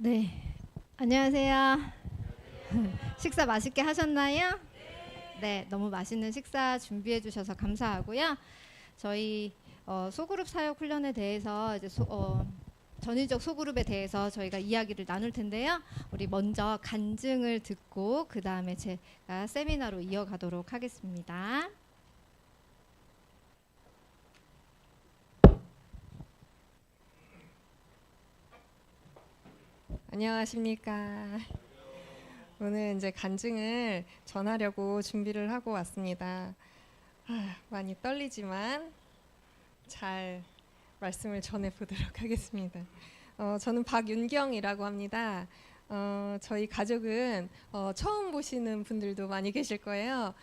네, 안녕하세요. 식사 맛있게 하셨나요? 네, 너무 맛있는 식사 준비해 주셔서 감사하고요. 저희 소그룹 사역 훈련에 대해서 전위적 소그룹에 대해서 저희가 이야기를 나눌 텐데요. 우리 먼저 간증을 듣고 그 다음에 제가 세미나로 이어가도록 하겠습니다. 안녕하십니까. 오늘 이제 간증을 전하려고 준비를 하고 왔습니다. 많이 떨리지만 잘 말씀을 전해 보도록 하겠습니다. 저는 박윤경이라고 합니다. 저희 가족은 처음 보시는 분들도 많이 계실 거예요.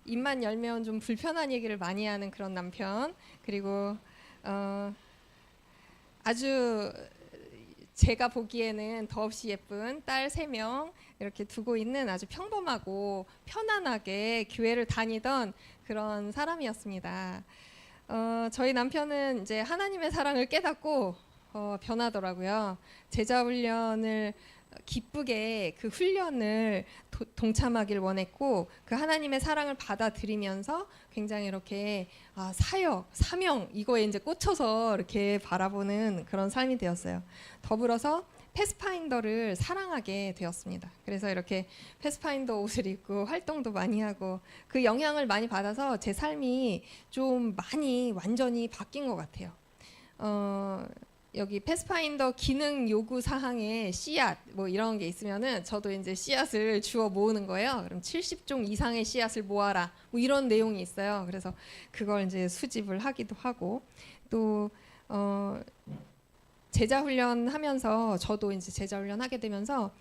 입만 열면 좀 불편한 얘기를 많이 하는 그런 남편, 그리고 아주 제가 보기에는 더없이 예쁜 딸 3명 이렇게 두고 있는 아주 평범하고 편안하게 교회를 다니던 그런 사람이었습니다. 저희 남편은 이제 하나님의 사랑을 깨닫고 변하더라고요. 제자 훈련을 기쁘게 그 훈련을 동참하길 원했고, 그 하나님의 사랑을 받아들이면서 굉장히 이렇게 사역, 사명 이거에 이제 꽂혀서 이렇게 바라보는 그런 삶이 되었어요. 더불어서 패스파인더를 사랑하게 되었습니다. 그래서 이렇게 패스파인더 옷을 입고 활동도 많이 하고, 그 영향을 많이 받아서 제 삶이 좀 많이 완전히 바뀐 것 같아요. 여기 패스파인더 기능 요구 사항에 씨앗 뭐 이런 게 있으면은 저도 이제 씨앗을 주워 모으는 거예요. 그럼 70종 이상의 씨앗을 모아라 뭐 이런 내용이 있어요. 그래서 그걸 이제 수집을 하기도 하고, 또 제자 훈련하면서 저도 이제 제자 훈련하게 되면서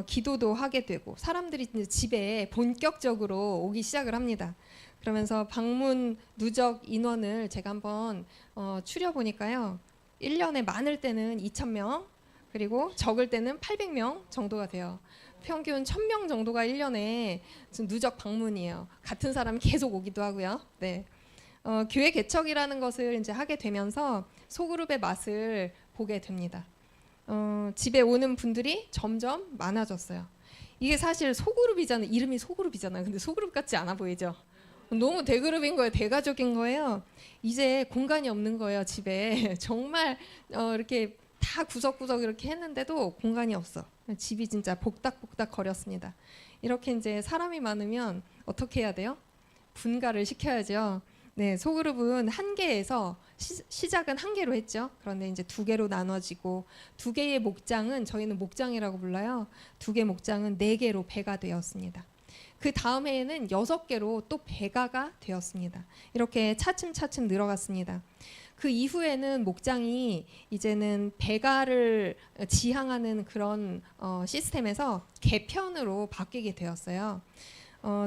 기도도 하게 되고, 사람들이 이제 집에 본격적으로 오기 시작을 합니다. 그러면서 방문 누적 인원을 제가 한번 추려 보니까요. 1년에 많을 때는 2,000명, 그리고 적을 때는 800명 정도가 돼요. 평균 1,000명 정도가 1년에 누적 방문이에요. 같은 사람이 계속 오기도 하고요. 네. 교회 개척이라는 것을 이제 하게 되면서 소그룹의 맛을 보게 됩니다. 집에 오는 분들이 점점 많아졌어요. 이게 사실 소그룹이잖아요. 이름이 소그룹이잖아요. 근데 소그룹 같지 않아 보이죠? 너무 대그룹인 거예요. 대가족인 거예요. 이제 공간이 없는 거예요. 집에 정말 이렇게 다 구석구석 이렇게 했는데도 공간이 없어. 집이 진짜 복닥복닥 거렸습니다. 이렇게 이제 사람이 많으면 어떻게 해야 돼요? 분가를 시켜야죠. 네, 소그룹은 한 개에서 시작은 한 개로 했죠. 그런데 이제 2개로 나눠지고, 2개의 목장은 저희는 목장이라고 불러요. 2개 목장은 4개로 배가 되었습니다. 그 다음 해에는 6개로 또 배가가 되었습니다. 이렇게 차츰차츰 늘어갔습니다. 그 이후에는 목장이 이제는 배가를 지향하는 그런 시스템에서 개편으로 바뀌게 되었어요.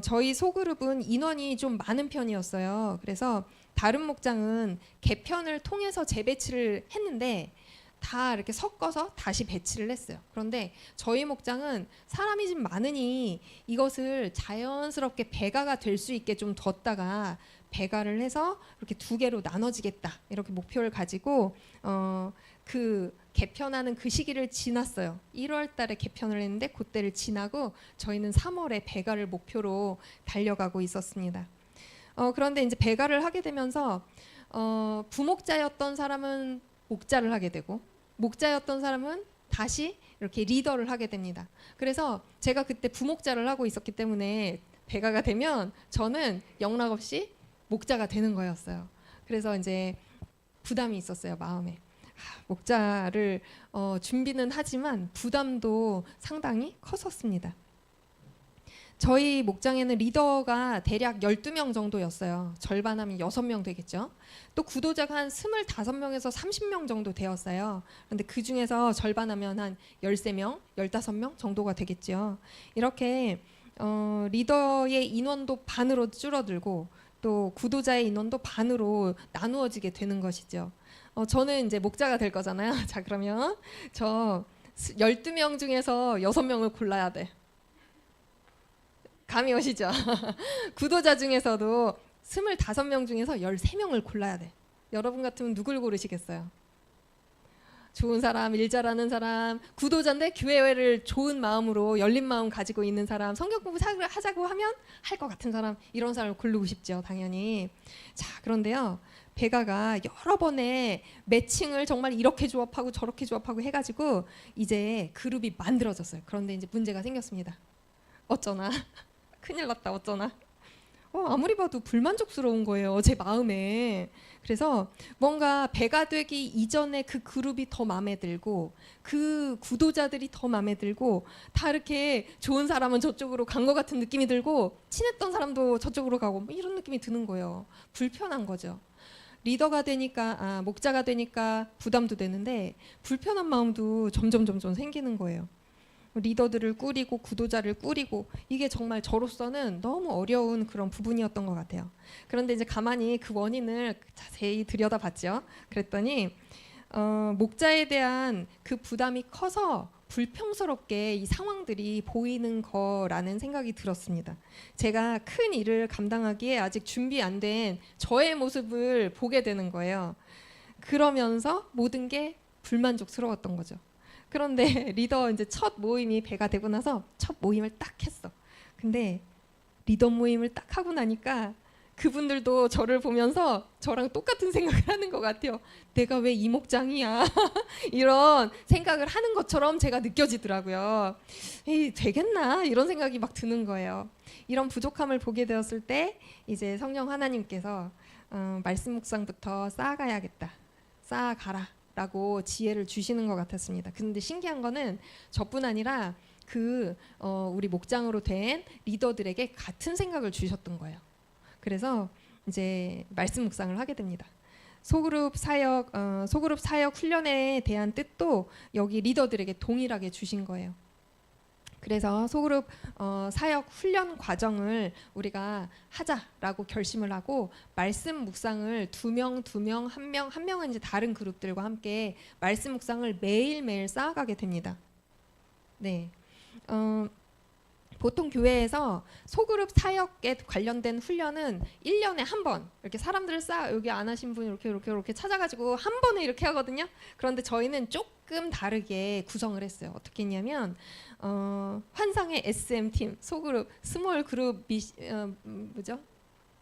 저희 소그룹은 인원이 좀 많은 편이었어요. 그래서 다른 목장은 개편을 통해서 재배치를 했는데 다 이렇게 섞어서 다시 배치를 했어요. 그런데 저희 목장은 사람이 좀 많으니 이것을 자연스럽게 배가가 될 수 있게 좀 뒀다가 배가를 해서 이렇게 2개로 나눠지겠다, 이렇게 목표를 가지고 그 개편하는 그 시기를 지났어요. 1월 달에 개편을 했는데 그때를 지나고 저희는 3월에 배가를 목표로 달려가고 있었습니다. 그런데 이제 배가를 하게 되면서 부목자였던 사람은 목자를 하게 되고, 목자였던 사람은 다시 이렇게 리더를 하게 됩니다. 그래서 제가 그때 부목자를 하고 있었기 때문에 배가가 되면 저는 영락없이 목자가 되는 거였어요. 그래서 이제 부담이 있었어요, 마음에. 목자를 준비는 하지만 부담도 상당히 컸었습니다. 저희 목장에는 리더가 대략 12명 정도였어요. 절반하면 6명 되겠죠. 또 구도자가 한 25명에서 30명 정도 되었어요. 그런데 그 중에서 절반하면 한 13명, 15명 정도가 되겠죠. 이렇게 리더의 인원도 반으로 줄어들고, 또 구도자의 인원도 반으로 나누어지게 되는 것이죠. 저는 이제 목자가 될 거잖아요. 자, 그러면 저 12명 중에서 6명을 골라야 돼. 감이 오시죠? 구도자 중에서도 25명 중에서 13명을 골라야 돼. 여러분 같으면 누굴 고르시겠어요? 좋은 사람, 일 잘하는 사람, 구도자인데 교회를 좋은 마음으로 열린 마음 가지고 있는 사람, 성경 공부 하자고 하면 할 것 같은 사람, 이런 사람을 고르고 싶죠, 당연히. 자, 그런데요. 베가가 여러 번의 매칭을 정말 이렇게 조합하고 저렇게 조합하고 해가지고 이제 그룹이 만들어졌어요. 그런데 이제 문제가 생겼습니다. 어쩌나 큰일 났다. 어쩌나 아무리 봐도 불만족스러운 거예요, 제 마음에. 그래서 뭔가 배가 되기 이전에 그 그룹이 더 마음에 들고 그 구도자들이 더 마음에 들고 다 이렇게 좋은 사람은 저쪽으로 간 것 같은 느낌이 들고 친했던 사람도 저쪽으로 가고 뭐 이런 느낌이 드는 거예요. 불편한 거죠. 리더가 되니까 목자가 되니까 부담도 되는데 불편한 마음도 점점 생기는 거예요. 리더들을 꾸리고 구도자를 꾸리고 이게 정말 저로서는 너무 어려운 그런 부분이었던 것 같아요. 그런데 이제 가만히 그 원인을 자세히 들여다봤죠. 그랬더니 목자에 대한 그 부담이 커서 불평스럽게 이 상황들이 보이는 거라는 생각이 들었습니다. 제가 큰 일을 감당하기에 아직 준비 안 된 저의 모습을 보게 되는 거예요. 그러면서 모든 게 불만족스러웠던 거죠. 그런데 리더 이제 첫 모임이 배가 되고 나서 첫 모임을 딱 했어. 근데 리더 모임을 딱 하고 나니까 그분들도 저를 보면서 저랑 똑같은 생각을 하는 것 같아요. 내가 왜 이 목장이야? 이런 생각을 하는 것처럼 제가 느껴지더라고요. 에이, 되겠나? 이런 생각이 막 드는 거예요. 이런 부족함을 보게 되었을 때 이제 성령 하나님께서 말씀 묵상부터 쌓아가야겠다. 쌓아가라. 라고 지혜를 주시는 것 같았습니다. 근데 신기한 거는 저뿐 아니라 우리 목장으로 된 리더들에게 같은 생각을 주셨던 거예요. 그래서 이제 말씀 묵상을 하게 됩니다. 소그룹 사역 훈련에 대한 뜻도 여기 리더들에게 동일하게 주신 거예요. 그래서 소그룹 사역 훈련 과정을 우리가 하자라고 결심을 하고 말씀 묵상을 두 명, 한 명은 이제 다른 그룹들과 함께 말씀 묵상을 매일매일 쌓아가게 됩니다. 네. 보통 교회에서 소그룹 사역에 관련된 훈련은 1년에 한 번 이렇게 사람들을 여기 안 하신 분 이렇게 찾아가지고 한 번에 이렇게 하거든요. 그런데 저희는 조금 다르게 구성을 했어요. 어떻게 했냐면 환상의 SM팀, 소그룹, 스몰 그룹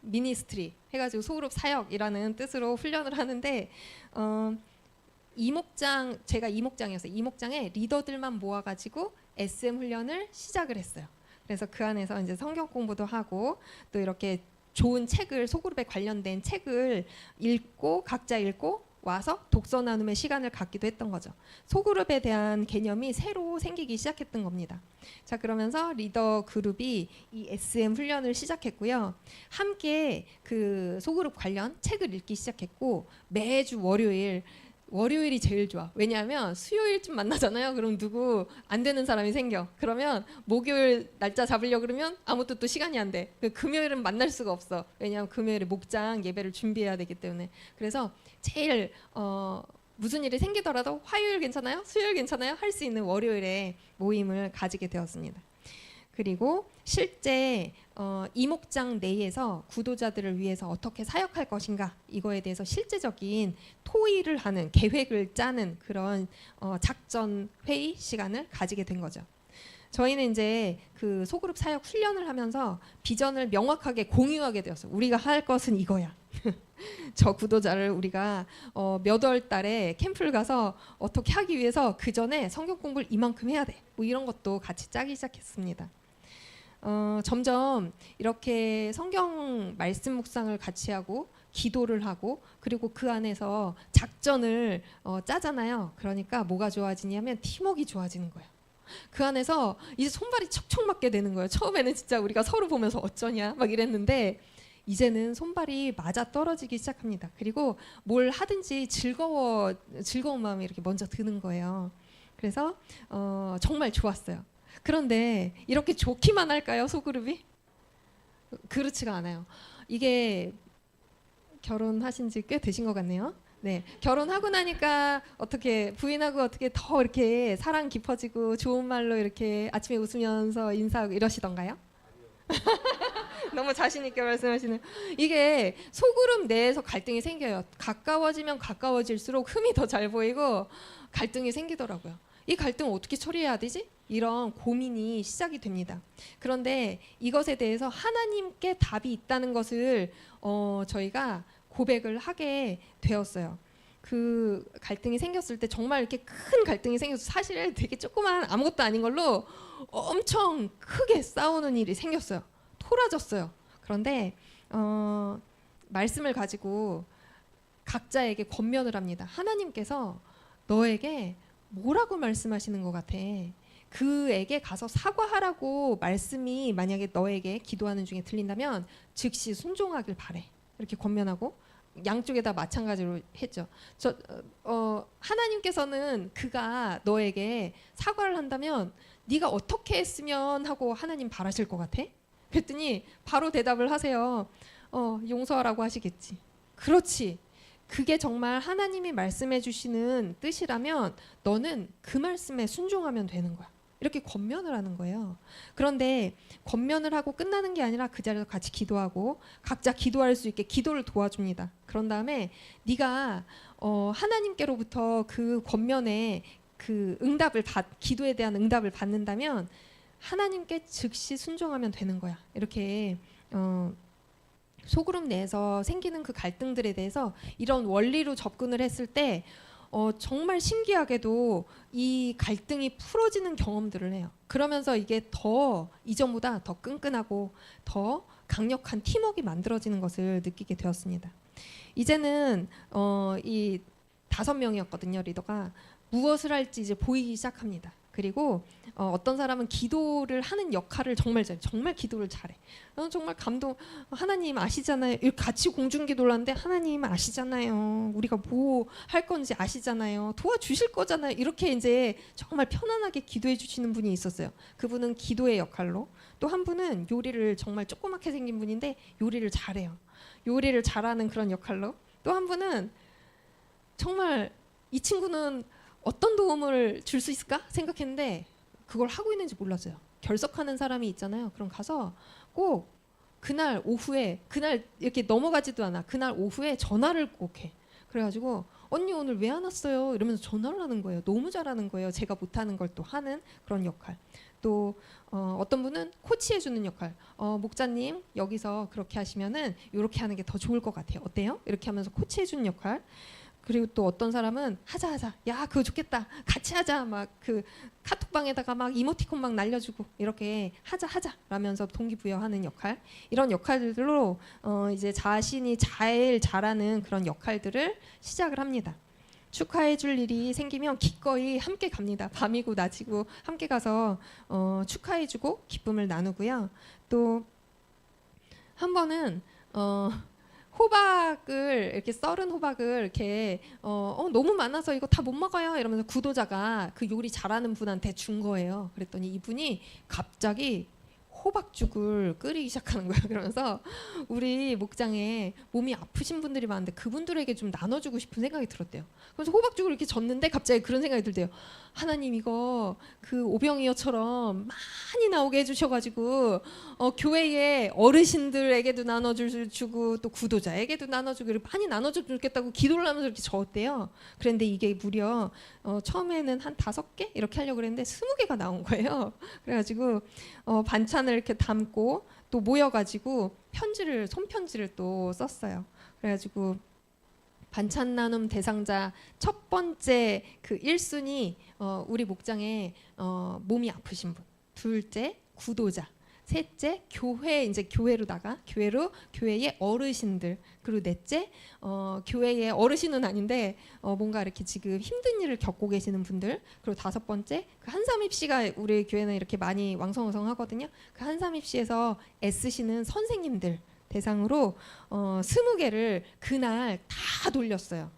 미니스트리 해가지고 소그룹 사역이라는 뜻으로 훈련을 하는데 제가 이목장이었어요. 이목장에 리더들만 모아가지고 SM 훈련을 시작을 했어요. 그래서 그 안에서 이제 성경 공부도 하고 또 이렇게 좋은 책을 소그룹에 관련된 책을 각자 읽고 와서 독서 나눔의 시간을 갖기도 했던 거죠. 소그룹에 대한 개념이 새로 생기기 시작했던 겁니다. 자, 그러면서 리더 그룹이 이 SM 훈련을 시작했고요. 함께 그 소그룹 관련 책을 읽기 시작했고 매주 월요일이 제일 좋아. 왜냐하면 수요일쯤 만나잖아요. 그럼 누구 안 되는 사람이 생겨. 그러면 목요일 날짜 잡으려고 그러면 아무것도 또 시간이 안 돼. 금요일은 만날 수가 없어. 왜냐하면 금요일에 목장 예배를 준비해야 되기 때문에. 그래서 제일 무슨 일이 생기더라도 화요일 괜찮아요? 수요일 괜찮아요? 할 수 있는 월요일에 모임을 가지게 되었습니다. 그리고 실제 이목장 내에서 구도자들을 위해서 어떻게 사역할 것인가 이거에 대해서 실제적인 토의를 하는 계획을 짜는 그런 작전 회의 시간을 가지게 된 거죠. 저희는 이제 그 소그룹 사역 훈련을 하면서 비전을 명확하게 공유하게 되었어요. 우리가 할 것은 이거야. 저 구도자를 우리가 몇 월 달에 캠프를 가서 어떻게 하기 위해서 그 전에 성경 공부를 이만큼 해야 돼. 뭐 이런 것도 같이 짜기 시작했습니다. 점점 이렇게 성경 말씀 묵상을 같이 하고 기도를 하고 그리고 그 안에서 작전을 짜잖아요. 그러니까 뭐가 좋아지냐면 팀워크가 좋아지는 거예요. 그 안에서 이제 손발이 척척 맞게 되는 거예요. 처음에는 진짜 우리가 서로 보면서 어쩌냐 막 이랬는데 이제는 손발이 맞아 떨어지기 시작합니다. 그리고 뭘 하든지 즐거운 마음이 이렇게 먼저 드는 거예요. 그래서 정말 좋았어요. 그런데 이렇게 좋기만 할까요, 소그룹이? 그렇지가 않아요. 이게 결혼하신 지 꽤 되신 것 같네요. 네, 결혼하고 나니까 어떻게 부인하고 어떻게 더 이렇게 사랑 깊어지고 좋은 말로 이렇게 아침에 웃으면서 인사하고 이러시던가요? 너무 자신 있게 말씀하시는. 이게 소그룹 내에서 갈등이 생겨요. 가까워지면 가까워질수록 흠이 더 잘 보이고 갈등이 생기더라고요. 이 갈등을 어떻게 처리해야 되지? 이런 고민이 시작이 됩니다. 그런데 이것에 대해서 하나님께 답이 있다는 것을 저희가 고백을 하게 되었어요. 그 갈등이 생겼을 때 정말 이렇게 큰 갈등이 생겨서 사실 되게 조그만 아무것도 아닌 걸로 엄청 크게 싸우는 일이 생겼어요. 토라졌어요. 그런데 말씀을 가지고 각자에게 권면을 합니다. 하나님께서 너에게 뭐라고 말씀하시는 것 같아? 그에게 가서 사과하라고 말씀이 만약에 너에게 기도하는 중에 들린다면 즉시 순종하길 바래. 이렇게 권면하고 양쪽에다 마찬가지로 했죠. 하나님께서는 그가 너에게 사과를 한다면 네가 어떻게 했으면 하고 하나님 바라실 것 같아? 그랬더니 바로 대답을 하세요. 용서하라고 하시겠지. 그렇지. 그게 정말 하나님이 말씀해 주시는 뜻이라면 너는 그 말씀에 순종하면 되는 거야. 이렇게 권면을 하는 거예요. 그런데 권면을 하고 끝나는 게 아니라 그 자리에서 같이 기도하고 각자 기도할 수 있게 기도를 도와줍니다. 그런 다음에 네가 하나님께로부터 그 권면에 그 기도에 대한 응답을 받는다면 하나님께 즉시 순종하면 되는 거야. 이렇게 소그룹 내에서 생기는 그 갈등들에 대해서 이런 원리로 접근을 했을 때 정말 신기하게도 이 갈등이 풀어지는 경험들을 해요. 그러면서 이게 더 이전보다 더 끈끈하고 더 강력한 팀워크가 만들어지는 것을 느끼게 되었습니다. 이제는 이 5명이었거든요. 리더가 무엇을 할지 이제 보이기 시작합니다. 그리고 어떤 사람은 기도를 하는 역할을 정말 잘해. 정말 기도를 잘해. 정말 감동. 하나님 아시잖아요. 이렇게 같이 공중기도를 하는데 하나님 아시잖아요. 우리가 뭐 할 건지 아시잖아요. 도와주실 거잖아요. 이렇게 이제 정말 편안하게 기도해 주시는 분이 있었어요. 그분은 기도의 역할로. 또 한 분은 요리를 정말 조그맣게 생긴 분인데 요리를 잘해요. 요리를 잘하는 그런 역할로. 또 한 분은 정말 이 친구는 어떤 도움을 줄 수 있을까 생각했는데 그걸 하고 있는지 몰랐어요. 결석하는 사람이 있잖아요. 그럼 가서 꼭 그날 오후에 그날 이렇게 넘어가지도 않아. 그날 오후에 전화를 꼭 해. 그래가지고 언니 오늘 왜 안 왔어요? 이러면서 전화를 하는 거예요. 너무 잘하는 거예요. 제가 못하는 걸 또 하는 그런 역할. 또 어떤 분은 코치해주는 역할. 목자님 여기서 그렇게 하시면은 이렇게 하는 게 더 좋을 것 같아요. 어때요? 이렇게 하면서 코치해주는 역할. 그리고 또 어떤 사람은 하자 야 그거 좋겠다 같이 하자 막 그 카톡방에다가 막 이모티콘 막 날려주고 이렇게 하자 라면서 동기부여하는 역할 이런 역할들로 이제 자신이 제일 잘하는 그런 역할들을 시작을 합니다. 축하해줄 일이 생기면 기꺼이 함께 갑니다. 밤이고 낮이고 함께 가서 축하해주고 기쁨을 나누고요. 또 한 번은 호박을 이렇게 썰은 호박을 이렇게 너무 많아서 이거 다 못 먹어요 이러면서 구도자가 그 요리 잘하는 분한테 준 거예요. 그랬더니 이분이 갑자기 호박죽을 끓이기 시작하는 거예요. 그러면서 우리 목장에 몸이 아프신 분들이 많은데 그분들에게 좀 나눠주고 싶은 생각이 들었대요. 그래서 호박죽을 이렇게 젓는데 갑자기 그런 생각이 들대요. 하나님 이거 그 오병이어처럼 많이 나오게 해주셔가지고 교회의 어르신들에게도 나눠주고 또 구도자에게도 나눠주고 많이 나눠주면 좋겠다고 기도를 하면서 이렇게 저었대요. 그런데 이게 무려 처음에는 한 5개 이렇게 하려고 그랬는데 20개가 나온 거예요. 그래가지고 반찬을 이렇게 담고 또 모여가지고 손편지를 또 썼어요. 그래가지고 반찬 나눔 대상자 첫 번째 그 1순위 우리 목장에 몸이 아프신 분, 둘째 구도자, 셋째 교회의 어르신들, 그리고 넷째 교회의 어르신은 아닌데 뭔가 이렇게 지금 힘든 일을 겪고 계시는 분들, 그리고 5번째 그 한삼입시가 우리 교회는 이렇게 많이 왕성하거든요. 그 한삼입시에서 애쓰시는 선생님들 대상으로 20개를 그날 다 돌렸어요.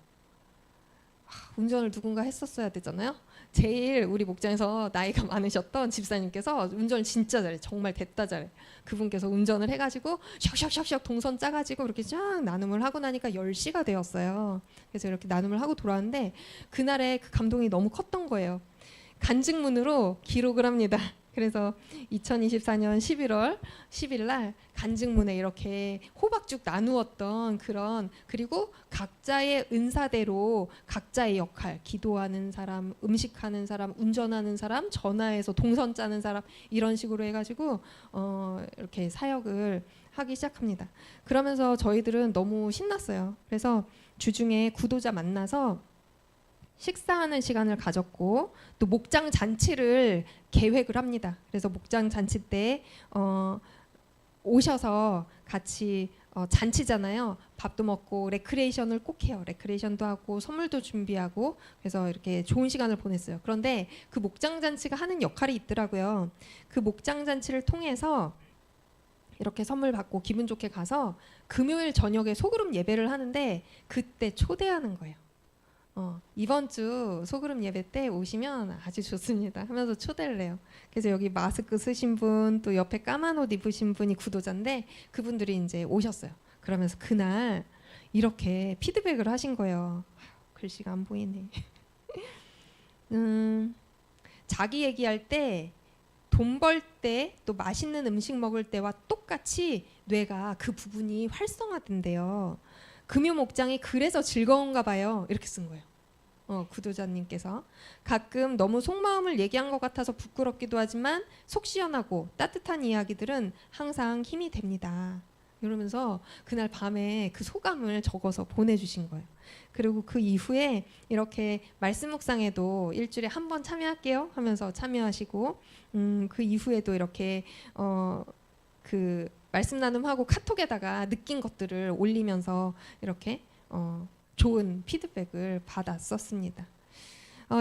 운전을 누군가 했었어야 되잖아요. 제일 우리 목장에서 나이가 많으셨던 집사님께서 운전을 진짜 잘해. 정말 됐다 잘해. 그분께서 운전을 해가지고 샥샥샥샥 동선 짜가지고 이렇게 쫙 나눔을 하고 나니까 10시가 되었어요. 그래서 이렇게 나눔을 하고 돌아왔는데 그날의 그 감동이 너무 컸던 거예요. 간증문으로 기록을 합니다. 그래서 2024년 11월 10일 날 간증문에 이렇게 호박죽 나누었던 그런, 그리고 각자의 은사대로 각자의 역할, 기도하는 사람, 음식하는 사람, 운전하는 사람, 전화해서 동선 짜는 사람, 이런 식으로 해가지고 이렇게 사역을 하기 시작합니다. 그러면서 저희들은 너무 신났어요. 그래서 주중에 구도자 만나서 식사하는 시간을 가졌고, 또 목장 잔치를 계획을 합니다. 그래서 목장 잔치 때 오셔서 같이 잔치잖아요. 밥도 먹고 레크레이션을 꼭 해요. 레크레이션도 하고 선물도 준비하고, 그래서 이렇게 좋은 시간을 보냈어요. 그런데 그 목장 잔치가 하는 역할이 있더라고요. 그 목장 잔치를 통해서 이렇게 선물 받고 기분 좋게 가서 금요일 저녁에 소그룹 예배를 하는데, 그때 초대하는 거예요. 이번 주 소그룹 예배 때 오시면 아주 좋습니다 하면서 초대를 해요. 그래서 여기 마스크 쓰신 분, 또 옆에 까만 옷 입으신 분이 구도자인데, 그분들이 이제 오셨어요. 그러면서 그날 이렇게 피드백을 하신 거예요. 글씨가 안 보이네. 자기 얘기할 때, 돈 벌 때, 또 맛있는 음식 먹을 때와 똑같이 뇌가 그 부분이 활성화된대요. 금요 목장이 그래서 즐거운가 봐요. 이렇게 쓴 거예요. 구도자님께서 가끔 너무 속마음을 얘기한 것 같아서 부끄럽기도 하지만 속 시원하고 따뜻한 이야기들은 항상 힘이 됩니다. 이러면서 그날 밤에 그 소감을 적어서 보내주신 거예요. 그리고 그 이후에 이렇게 말씀 묵상에도 일주일에 한 번 참여할게요 하면서 참여하시고, 그 이후에도 이렇게 그 말씀 나눔하고 카톡에다가 느낀 것들을 올리면서 이렇게 좋은 피드백을 받았었습니다.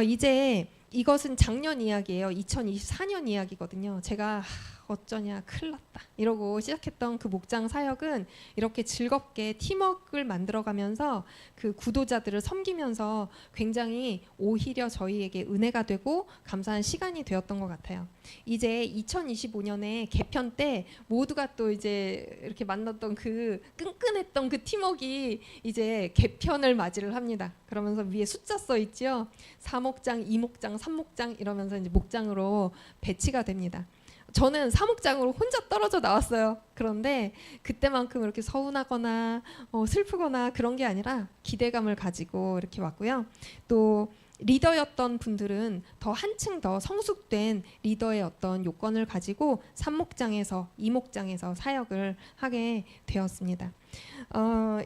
이제 이것은 작년 이야기예요. 2024년 이야기거든요. 제가 어쩌냐 큰일 났다 이러고 시작했던 그 목장 사역은 이렇게 즐겁게 팀워크를 만들어가면서 그 구도자들을 섬기면서 굉장히 오히려 저희에게 은혜가 되고 감사한 시간이 되었던 것 같아요. 이제 2025년에 개편 때 모두가 또 이제 이렇게 만났던 그 끈끈했던 그 팀워크가 이제 개편을 맞이를 합니다. 그러면서 위에 숫자 써 있죠. 4목장, 2목장, 3목장 이러면서 이제 목장으로 배치가 됩니다. 저는 사목장으로 혼자 떨어져 나왔어요. 그런데 그때만큼 이렇게 서운하거나 슬프거나 그런 게 아니라 기대감을 가지고 이렇게 왔고요. 또 리더였던 분들은 더 한층 더 성숙된 리더의 어떤 요건을 가지고 3목장에서 2목장에서 사역을 하게 되었습니다.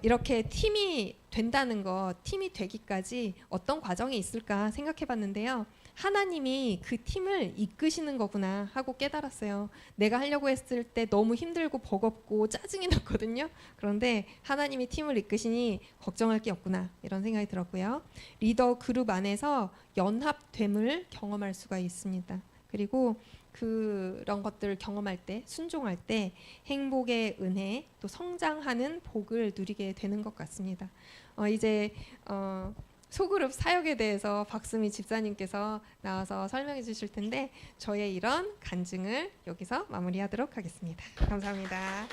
이렇게 팀이 된다는 것, 팀이 되기까지 어떤 과정이 있을까 생각해 봤는데요. 하나님이 그 팀을 이끄시는 거구나 하고 깨달았어요. 내가 하려고 했을 때 너무 힘들고 버겁고 짜증이 났거든요. 그런데 하나님이 팀을 이끄시니 걱정할 게 없구나 이런 생각이 들었고요. 리더 그룹 안에서 연합됨을 경험할 수가 있습니다. 그리고 그런 것들을 경험할 때, 순종할 때 행복의 은혜, 또 성장하는 복을 누리게 되는 것 같습니다. 이제 소그룹 사역에 대해서 박수미 집사님께서 나와서 설명해 주실 텐데, 저의 이런 간증을 여기서 마무리하도록 하겠습니다. 감사합니다.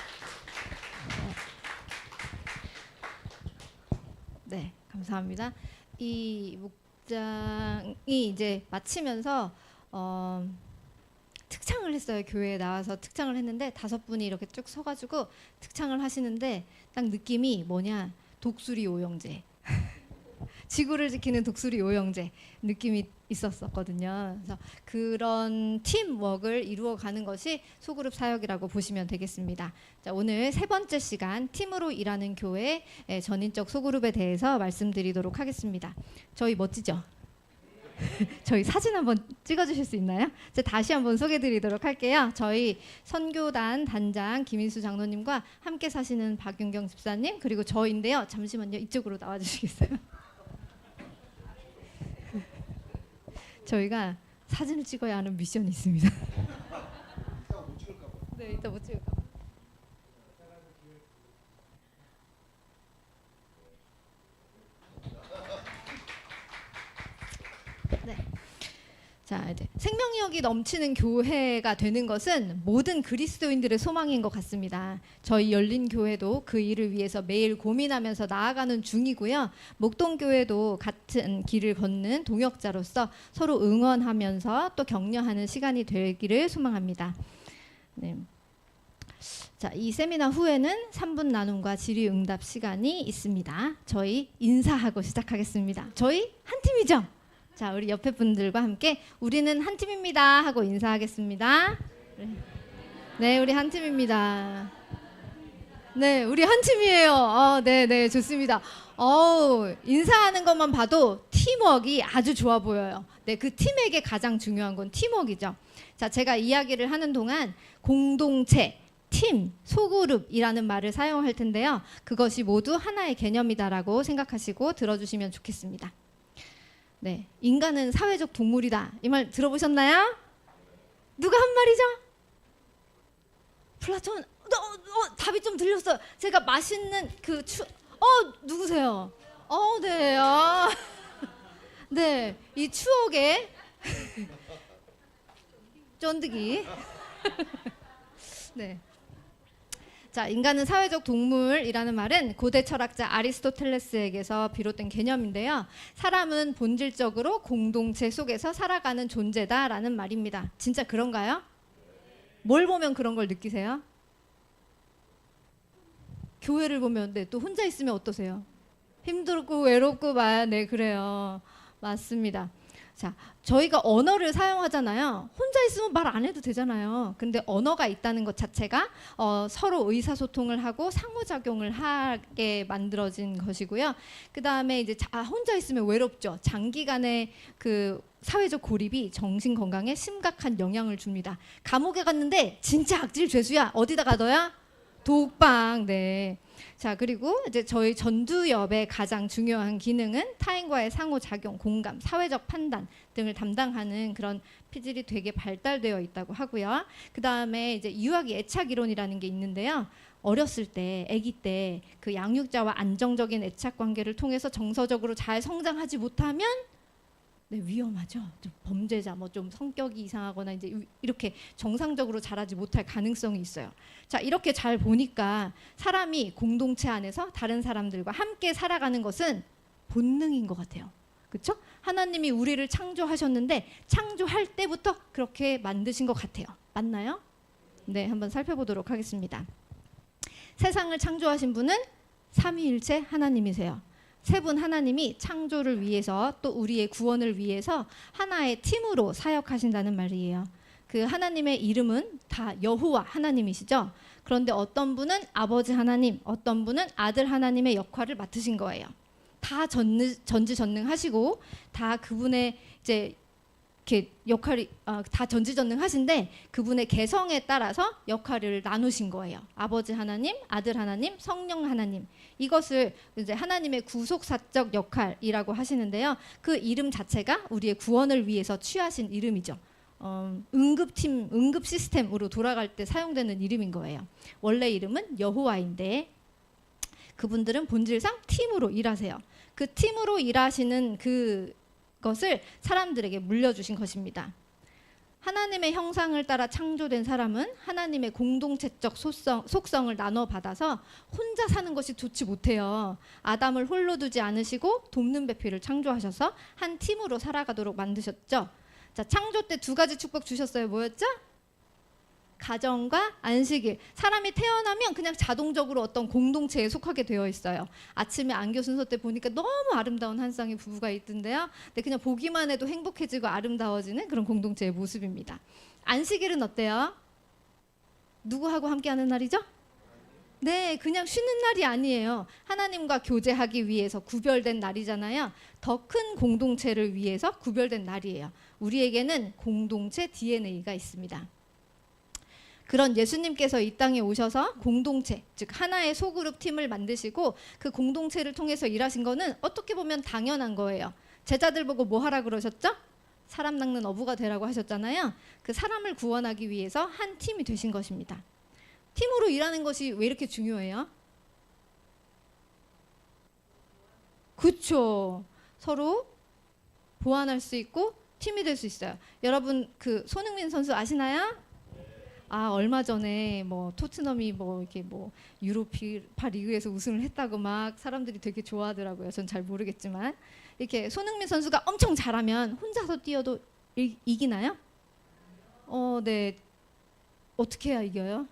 네, 감사합니다. 이 목장이 이제 마치면서 특창을 했어요. 교회에 나와서 특창을 했는데 5분이 이렇게 쭉 서가지고 특창을 하시는데 딱 느낌이 뭐냐, 독수리 오영제. 지구를 지키는 독수리 오영제 느낌이 있었거든요. 그래서 그런 팀워크를 이루어가는 것이 소그룹 사역이라고 보시면 되겠습니다. 자, 오늘 3번째 시간 팀으로 일하는 교회 전인적 소그룹에 대해서 말씀드리도록 하겠습니다. 저희 멋지죠? 저희 사진 한번 찍어주실 수 있나요? 제가 다시 한번 소개드리도록 할게요. 저희 선교단 단장 김인수 장로님과 함께 사시는 박윤경 집사님, 그리고 저인데요. 잠시만요. 이쪽으로 나와주시겠어요? 저희가 사진을 찍어야 하는 미션이 있습니다. 네, 이따 못 찍을까 봐. 네. 자, 이제 생명력이 넘치는 교회가 되는 것은 모든 그리스도인들의 소망인 것 같습니다. 저희 열린 교회도 그 일을 위해서 매일 고민하면서 나아가는 중이고요. 목동교회도 같은 길을 걷는 동역자로서 서로 응원하면서 또 격려하는 시간이 되기를 소망합니다. 네. 자, 이 세미나 후에는 3분 나눔과 질의응답 시간이 있습니다. 저희 인사하고 시작하겠습니다. 저희 한 팀이죠? 자, 우리 옆에 분들과 함께 우리는 한 팀입니다 하고 인사하겠습니다. 네, 우리 한 팀입니다. 네, 우리 한 팀이에요. 네, 좋습니다. 인사하는 것만 봐도 팀워크가 아주 좋아 보여요. 네, 그 팀에게 가장 중요한 건 팀워크이죠. 자, 제가 이야기를 하는 동안 공동체, 팀, 소그룹이라는 말을 사용할 텐데요. 그것이 모두 하나의 개념이다라고 생각하시고 들어주시면 좋겠습니다. 네, 인간은 사회적 동물이다. 이 말 들어보셨나요? 누가 한 말이죠? 플라톤. 답이 좀 들렸어요. 제가 맛있는 그 누구세요? 네. 네, 이 추억의 쫀득이. 네. 자, 인간은 사회적 동물이라는 말은 고대 철학자 아리스토텔레스에게서 비롯된 개념인데요. 사람은 본질적으로 공동체 속에서 살아가는 존재다라는 말입니다. 진짜 그런가요? 뭘 보면 그런 걸 느끼세요? 교회를 보면 또 혼자 있으면 어떠세요? 힘들고 외롭고 네, 그래요. 맞습니다. 자, 저희가 언어를 사용하잖아요. 혼자 있으면 말 안 해도 되잖아요. 근데 언어가 있다는 것 자체가 서로 의사소통을 하고 상호작용을 하게 만들어진 것이고요. 그 다음에 이제 혼자 있으면 외롭죠. 장기간의 그 사회적 고립이 정신 건강에 심각한 영향을 줍니다. 감옥에 갔는데 진짜 악질 죄수야. 어디다 가둬야? 독방. 네. 자, 그리고 이제 저희 전두엽의 가장 중요한 기능은 타인과의 상호작용, 공감, 사회적 판단 등을 담당하는 그런 피질이 되게 발달되어 있다고 하고요. 그 다음에 이제 유아기 애착 이론이라는 게 있는데요. 어렸을 때, 아기 때 그 양육자와 안정적인 애착 관계를 통해서 정서적으로 잘 성장하지 못하면 네, 위험하죠. 좀 범죄자, 좀 성격이 이상하거나 이제 이렇게 정상적으로 자라지 못할 가능성이 있어요. 자, 이렇게 잘 보니까 사람이 공동체 안에서 다른 사람들과 함께 살아가는 것은 본능인 것 같아요. 그렇죠? 하나님이 우리를 창조하셨는데 창조할 때부터 그렇게 만드신 것 같아요. 맞나요? 네, 한번 살펴보도록 하겠습니다. 세상을 창조하신 분은 삼위일체 하나님이세요. 세 분 하나님이 창조를 위해서 또 우리의 구원을 위해서 하나의 팀으로 사역하신다는 말이에요. 그 하나님의 이름은 다 여호와 하나님이시죠. 그런데 어떤 분은 아버지 하나님, 어떤 분은 아들 하나님의 역할을 맡으신 거예요. 다 전지전능하시고 다 그분의 이제 이렇게 역할이 다 전지전능하신데 그분의 개성에 따라서 역할을 나누신 거예요. 아버지 하나님, 아들 하나님, 성령 하나님. 이것을 이제 하나님의 구속사적 역할이라고 하시는데요. 그 이름 자체가 우리의 구원을 위해서 취하신 이름이죠. 응급 시스템으로 돌아갈 때 사용되는 이름인 거예요. 원래 이름은 여호와인데 그분들은 본질상 팀으로 일하세요. 그 팀으로 일하시는 그것을 사람들에게 물려주신 것입니다. 하나님의 형상을 따라 창조된 사람은 하나님의 공동체적 속성을 나눠받아서 혼자 사는 것이 좋지 못해요. 아담을 홀로 두지 않으시고 돕는 배필을 창조하셔서 한 팀으로 살아가도록 만드셨죠. 자, 창조 때 두 가지 축복 주셨어요. 뭐였죠? 가정과 안식일. 사람이 태어나면 그냥 자동적으로 어떤 공동체에 속하게 되어 있어요. 아침에 안교 순서 때 보니까 너무 아름다운 한 쌍의 부부가 있던데요. 근데 그냥 보기만 해도 행복해지고 아름다워지는 그런 공동체의 모습입니다. 안식일은 어때요? 누구하고 함께하는 날이죠? 네, 그냥 쉬는 날이 아니에요. 하나님과 교제하기 위해서 구별된 날이잖아요. 더 큰 공동체를 위해서 구별된 날이에요. 우리에게는 공동체 DNA가 있습니다. 그런 예수님께서 이 땅에 오셔서 공동체, 즉 하나의 소그룹 팀을 만드시고 그 공동체를 통해서 일하신 거는 어떻게 보면 당연한 거예요. 제자들 보고 뭐 하라 그러셨죠? 사람 낚는 어부가 되라고 하셨잖아요. 그 사람을 구원하기 위해서 한 팀이 되신 것입니다. 팀으로 일하는 것이 왜 이렇게 중요해요? 그렇죠. 서로 보완할 수 있고 팀이 될 수 있어요. 여러분 그 손흥민 선수 아시나요? 얼마 전에 뭐 토트넘이 뭐 이렇게 뭐 유로파 리그에서 우승을 했다고 막 사람들이 되게 좋아하더라고요. 전 잘 모르겠지만 이렇게 손흥민 선수가 엄청 잘하면 혼자서 뛰어도 이기나요? 네. 어떻게 해야 이겨요?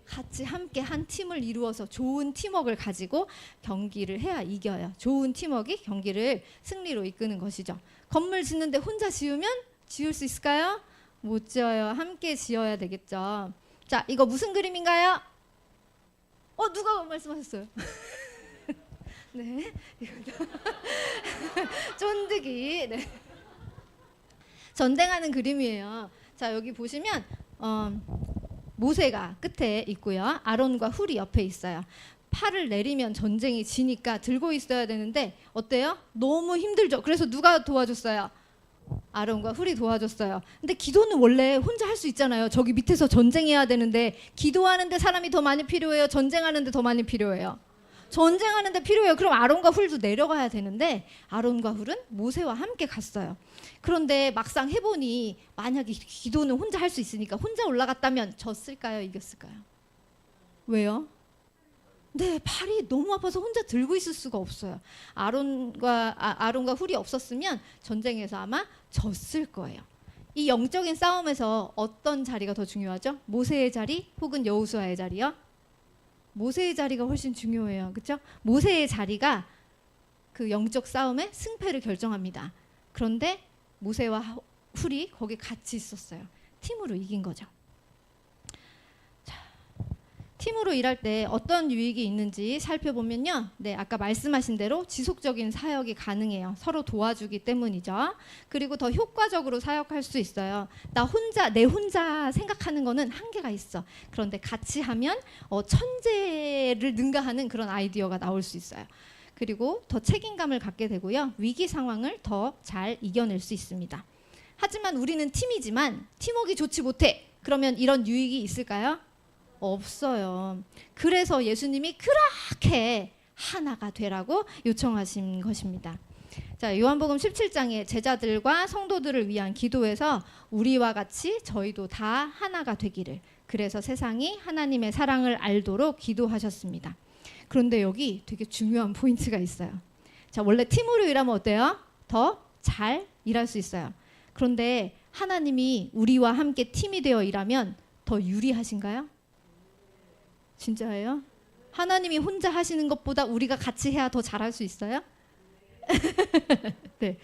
같이 함께 한 팀을 이루어서 좋은 팀워크를 가지고 경기를 해야 이겨요. 좋은 팀워크가 경기를 승리로 이끄는 것이죠. 건물 짓는데 혼자 지으면 지을 수 있을까요? 못 지어요. 함께 지어야 되겠죠. 자, 이거 무슨 그림인가요? 누가 말씀하셨어요? 네, 쫀득이. 네. 전쟁하는 그림이에요. 자, 여기 보시면 모세가 끝에 있고요. 아론과 훌이 옆에 있어요. 팔을 내리면 전쟁이 지니까 들고 있어야 되는데 어때요? 너무 힘들죠. 그래서 누가 도와줬어요? 아론과 훌이 도와줬어요. 근데 기도는 원래 혼자 할 수 있잖아요. 저기 밑에서 전쟁해야 되는데 기도하는데 사람이 더 많이 필요해요? 전쟁하는데 더 많이 필요해요? 전쟁하는데 필요해요. 그럼 아론과 훌도 내려가야 되는데 아론과 훌은 모세와 함께 갔어요. 그런데 막상 해보니 만약에 기도는 혼자 할 수 있으니까 혼자 올라갔다면 졌을까요? 이겼을까요? 왜요? 네, 팔이 너무 아파서 혼자 들고 있을 수가 없어요. 아론과 훌이 없었으면 전쟁에서 아마 졌을 거예요. 이 영적인 싸움에서 어떤 자리가 더 중요하죠? 모세의 자리 혹은 여호수아의 자리요? 모세의 자리가 훨씬 중요해요. 그렇죠? 모세의 자리가 그 영적 싸움의 승패를 결정합니다. 그런데 모세와 훌이 거기 같이 있었어요. 팀으로 이긴 거죠. 자, 팀으로 일할 때 어떤 유익이 있는지 살펴보면요. 네, 아까 말씀하신 대로 지속적인 사역이 가능해요. 서로 도와주기 때문이죠. 그리고 더 효과적으로 사역할 수 있어요. 내 혼자 생각하는 거는 한계가 있어. 그런데 같이 하면 천재를 능가하는 그런 아이디어가 나올 수 있어요. 그리고 더 책임감을 갖게 되고요. 위기 상황을 더 잘 이겨낼 수 있습니다. 하지만 우리는 팀이지만 팀워크가 좋지 못해. 그러면 이런 유익이 있을까요? 없어요. 그래서 예수님이 그렇게 하나가 되라고 요청하신 것입니다. 자, 요한복음 17장에 제자들과 성도들을 위한 기도에서 우리와 같이 저희도 다 하나가 되기를, 그래서 세상이 하나님의 사랑을 알도록 기도하셨습니다. 그런데 여기 되게 중요한 포인트가 있어요. 자, 원래 팀으로 일하면 어때요? 더 잘 일할 수 있어요. 그런데 하나님이 우리와 함께 팀이 되어 일하면 더 유리하신가요? 진짜예요? 하나님이 혼자 하시는 것보다 우리가 같이 해야 더 잘할 수 있어요? 네.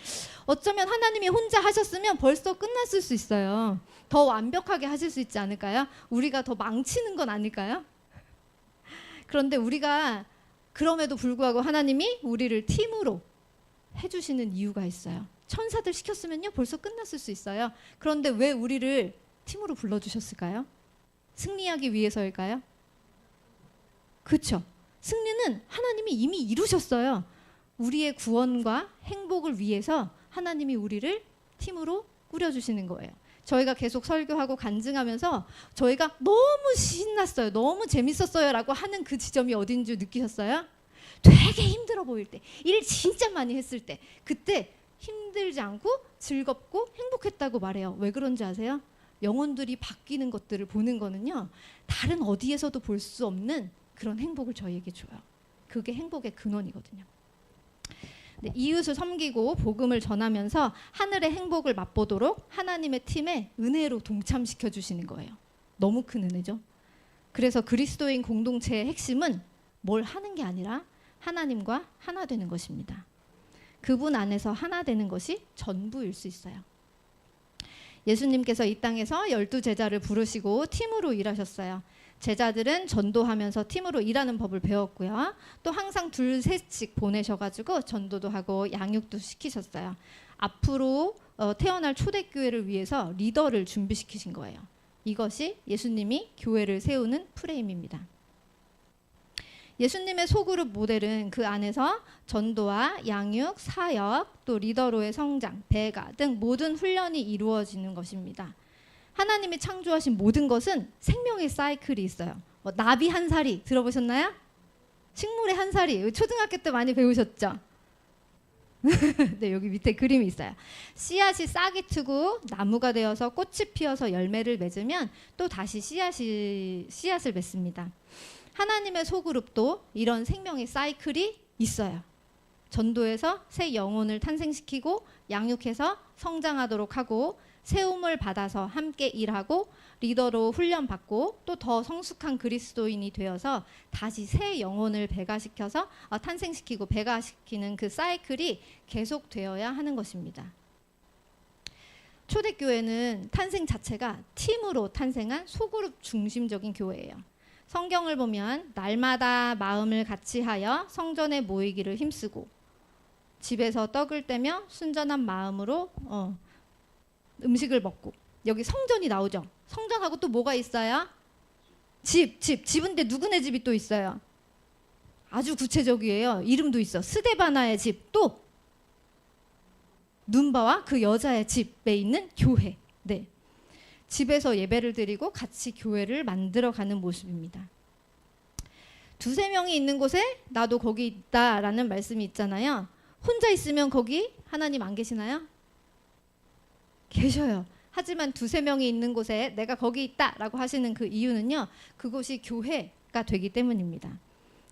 어쩌면 하나님이 혼자 하셨으면 벌써 끝났을 수 있어요. 더 완벽하게 하실 수 있지 않을까요? 우리가 더 망치는 건 아닐까요? 그런데 우리가 그럼에도 불구하고 하나님이 우리를 팀으로 해주시는 이유가 있어요. 천사들 시켰으면요 벌써 끝났을 수 있어요. 그런데 왜 우리를 팀으로 불러주셨을까요? 승리하기 위해서일까요? 그렇죠. 승리는 하나님이 이미 이루셨어요. 우리의 구원과 행복을 위해서 하나님이 우리를 팀으로 꾸려주시는 거예요. 저희가 계속 설교하고 간증하면서 저희가 너무 신났어요. 너무 재밌었어요 라고 하는 그 지점이 어딘 줄 느끼셨어요? 되게 힘들어 보일 때, 일 진짜 많이 했을 때, 그때 힘들지 않고 즐겁고 행복했다고 말해요. 왜 그런지 아세요? 영혼들이 바뀌는 것들을 보는 거는요, 다른 어디에서도 볼 수 없는 그런 행복을 저희에게 줘요. 그게 행복의 근원이거든요. 네, 이웃을 섬기고 복음을 전하면서 하늘의 행복을 맛보도록 하나님의 팀에 은혜로 동참시켜 주시는 거예요. 너무 큰 은혜죠. 그래서 그리스도인 공동체의 핵심은 뭘 하는 게 아니라 하나님과 하나 되는 것입니다. 그분 안에서 하나 되는 것이 전부일 수 있어요. 예수님께서 이 땅에서 12제자를 부르시고 팀으로 일하셨어요. 제자들은 전도하면서 팀으로 일하는 법을 배웠고요. 또 항상 둘 셋씩 보내셔가지고 전도도 하고 양육도 시키셨어요. 앞으로 태어날 초대교회를 위해서 리더를 준비시키신 거예요. 이것이 예수님이 교회를 세우는 프레임입니다. 예수님의 소그룹 모델은 그 안에서 전도와 양육, 사역, 또 리더로의 성장, 배가 등 모든 훈련이 이루어지는 것입니다. 하나님이 창조하신 모든 것은 생명의 사이클이 있어요. 나비 한 사리 들어보셨나요? 식물의 한 사리, 초등학교 때 많이 배우셨죠? 네, 여기 밑에 그림이 있어요. 씨앗이 싹이 트고 나무가 되어서 꽃이 피어서 열매를 맺으면 또 다시 씨앗을 맺습니다. 하나님의 소그룹도 이런 생명의 사이클이 있어요. 전도에서 새 영혼을 탄생시키고 양육해서 성장하도록 하고 세움을 받아서 함께 일하고 리더로 훈련받고 또 더 성숙한 그리스도인이 되어서 다시 새 영혼을 배가시켜서 탄생시키고 배가시키는 그 사이클이 계속되어야 하는 것입니다. 초대교회는 탄생 자체가 팀으로 탄생한 소그룹 중심적인 교회예요. 성경을 보면 날마다 마음을 같이 하여 성전에 모이기를 힘쓰고 집에서 떡을 떼며 순전한 마음으로 음식을 먹고, 여기 성전이 나오죠. 성전하고 또 뭐가 있어요? 집인데 누구네 집이 또 있어요? 아주 구체적이에요. 이름도 있어. 스데바나의 집, 또 눈바와 그 여자의 집에 있는 교회. 네. 집에서 예배를 드리고 같이 교회를 만들어가는 모습입니다. 두세 명이 있는 곳에 나도 거기 있다라는 말씀이 있잖아요. 혼자 있으면 거기 하나님 안 계시나요? 계셔요. 하지만 두세 명이 있는 곳에 내가 거기 있다라고 하시는 그 이유는요, 그곳이 교회가 되기 때문입니다.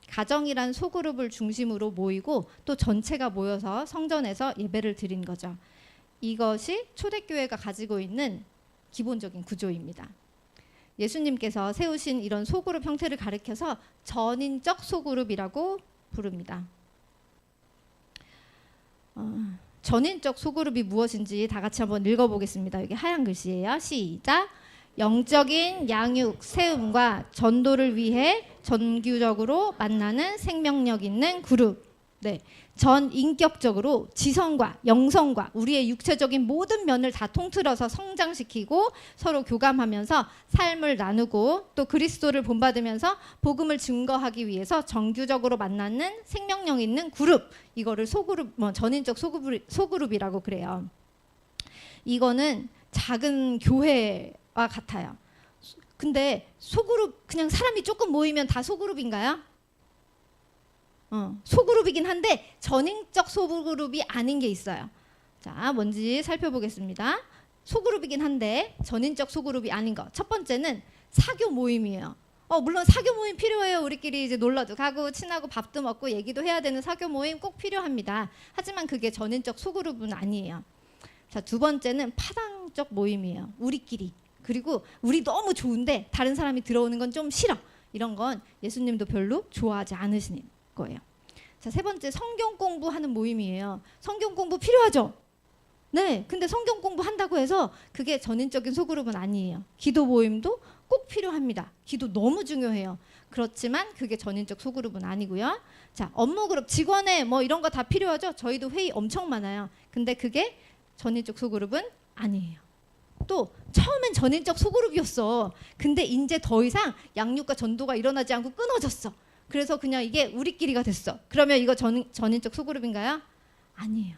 가정이란 소그룹을 중심으로 모이고 또 전체가 모여서 성전에서 예배를 드린 거죠. 이것이 초대교회가 가지고 있는 기본적인 구조입니다. 예수님께서 세우신 이런 소그룹 형태를 가리켜서 전인적 소그룹이라고 부릅니다. 전인적 소그룹이 무엇인지 다 같이 한번 읽어보겠습니다. 여기 하얀 글씨예요. 시작. 영적인 양육, 세움과 전도를 위해 정규적으로 만나는 생명력 있는 그룹. 네, 전인격적으로 지성과 영성과 우리의 육체적인 모든 면을 다 통틀어서 성장시키고 서로 교감하면서 삶을 나누고 또 그리스도를 본받으면서 복음을 증거하기 위해서 정규적으로 만나는 생명력 있는 그룹. 이거를 소그룹, 전인적 소그룹이라고 그래요. 이거는 작은 교회와 같아요. 근데 소그룹, 그냥 사람이 조금 모이면 다 소그룹인가요? 소그룹이긴 한데 전인적 소그룹이 아닌 게 있어요. 자, 뭔지 살펴보겠습니다. 소그룹이긴 한데 전인적 소그룹이 아닌 거. 첫 번째는 사교 모임이에요. 물론 사교 모임 필요해요. 우리끼리 이제 놀러도 가고 친하고 밥도 먹고 얘기도 해야 되는 사교 모임 꼭 필요합니다. 하지만 그게 전인적 소그룹은 아니에요. 자, 두 번째는 파당적 모임이에요. 우리끼리. 그리고 우리 너무 좋은데 다른 사람이 들어오는 건 좀 싫어. 이런 건 예수님도 별로 좋아하지 않으시는 거예요. 자, 세 번째, 성경 공부하는 모임이에요. 성경 공부 필요하죠? 네, 근데 성경 공부한다고 해서 그게 전인적인 소그룹은 아니에요. 기도 모임도 꼭 필요합니다. 기도 너무 중요해요. 그렇지만 그게 전인적 소그룹은 아니고요. 자, 업무 그룹, 직원회 뭐 이런 거 다 필요하죠? 저희도 회의 엄청 많아요. 근데 그게 전인적 소그룹은 아니에요. 또 처음엔 전인적 소그룹이었어. 근데 이제 더 이상 양육과 전도가 일어나지 않고 끊어졌어. 그래서 그냥 이게 우리끼리가 됐어. 그러면 이거 전인적 소그룹인가요? 아니에요.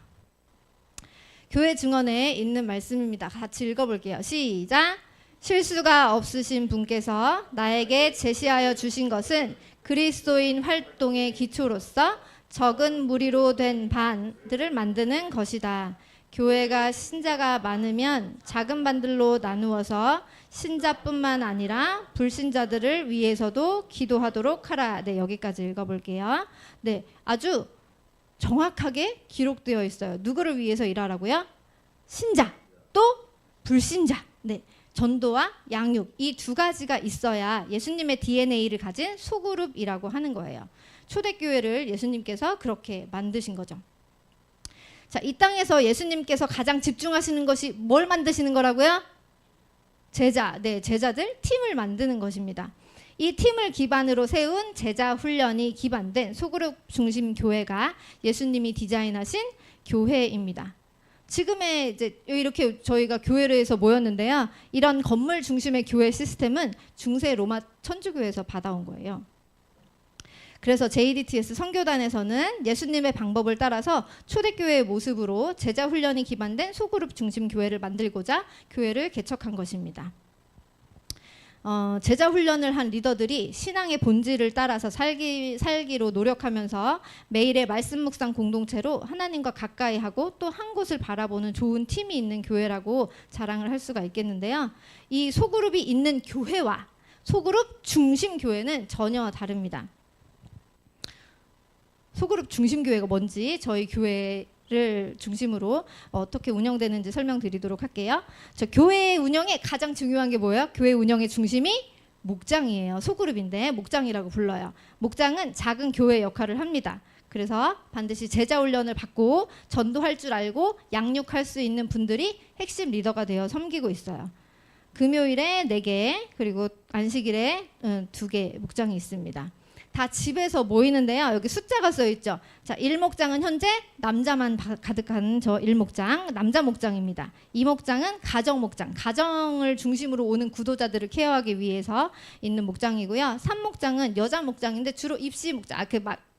교회 증언에 있는 말씀입니다. 같이 읽어볼게요. 시작. 실수가 없으신 분께서 나에게 제시하여 주신 것은 그리스도인 활동의 기초로서 적은 무리로 된 반들을 만드는 것이다. 교회가 신자가 많으면 작은 반들로 나누어서 신자뿐만 아니라 불신자들을 위해서도 기도하도록 하라. 네, 여기까지 읽어볼게요. 네, 아주 정확하게 기록되어 있어요. 누구를 위해서 일하라고요? 신자, 또 불신자. 네, 전도와 양육, 이 두 가지가 있어야 예수님의 DNA를 가진 소그룹이라고 하는 거예요. 초대교회를 예수님께서 그렇게 만드신 거죠. 자, 이 땅에서 예수님께서 가장 집중하시는 것이 뭘 만드시는 거라고요? 제자, 네, 제자들 팀을 만드는 것입니다. 이 팀을 기반으로 세운 제자 훈련이 기반된 소그룹 중심 교회가 예수님이 디자인하신 교회입니다. 지금의 이제 이렇게 저희가 교회를 해서 모였는데요. 이런 건물 중심의 교회 시스템은 중세 로마 천주교에서 받아온 거예요. 그래서 JDTS 선교단에서는 예수님의 방법을 따라서 초대교회의 모습으로 제자 훈련이 기반된 소그룹 중심 교회를 만들고자 교회를 개척한 것입니다. 제자 훈련을 한 리더들이 신앙의 본질을 따라서 살기로 노력하면서 매일의 말씀 묵상 공동체로 하나님과 가까이 하고 또 한 곳을 바라보는 좋은 팀이 있는 교회라고 자랑을 할 수가 있겠는데요. 이 소그룹이 있는 교회와 소그룹 중심 교회는 전혀 다릅니다. 소그룹 중심 교회가 뭔지 저희 교회를 중심으로 어떻게 운영되는지 설명드리도록 할게요. 저 교회 운영에 가장 중요한 게 뭐예요? 교회 운영의 중심이 목장이에요. 소그룹인데 목장이라고 불러요. 목장은 작은 교회 역할을 합니다. 그래서 반드시 제자 훈련을 받고 전도할 줄 알고 양육할 수 있는 분들이 핵심 리더가 되어 섬기고 있어요. 금요일에 4개 그리고 안식일에 2개 목장이 있습니다. 다 집에서 모이는데요. 여기 숫자가 써 있죠. 자, 1목장은 현재 남자만 가득한 저 1목장, 남자 목장입니다. 2목장은 가정 목장, 가정을 중심으로 오는 구도자들을 케어하기 위해서 있는 목장이고요. 3목장은 여자 목장인데 주로 입시 목장,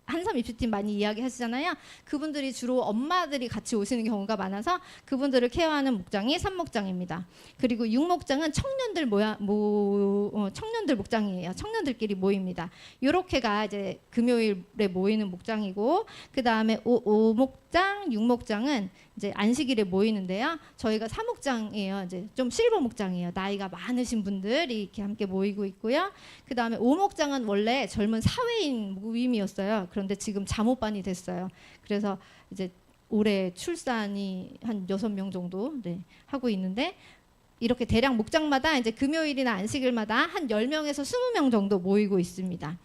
한섬 입시팀 많이 이야기하시잖아요. 그분들이 주로 엄마들이 같이 오시는 경우가 많아서 그분들을 케어하는 목장이 3목장입니다. 그리고 6목장은 청년들 목장이에요. 청년들끼리 모입니다. 요렇게가 이제 금요일에 모이는 목장이고, 그 다음에 5목장, 6목장은 이제 안식일에 모이는데요. 저희가 4목장이에요. 이제 좀 실버 목장이에요. 나이가 많으신 분들이 이렇게 함께 모이고 있고요. 그 다음에 5목장은 원래 젊은 사회인 모임이었어요. 그런데 지금 잠옷반이 됐어요. 그래서 이제 올해 출산이 한 6명 정도 하고 있는데, 이렇게 대략 목장마다 이제 금요일이나 안식일마다 한 10명에서 20명 정도 모이고 있습니다.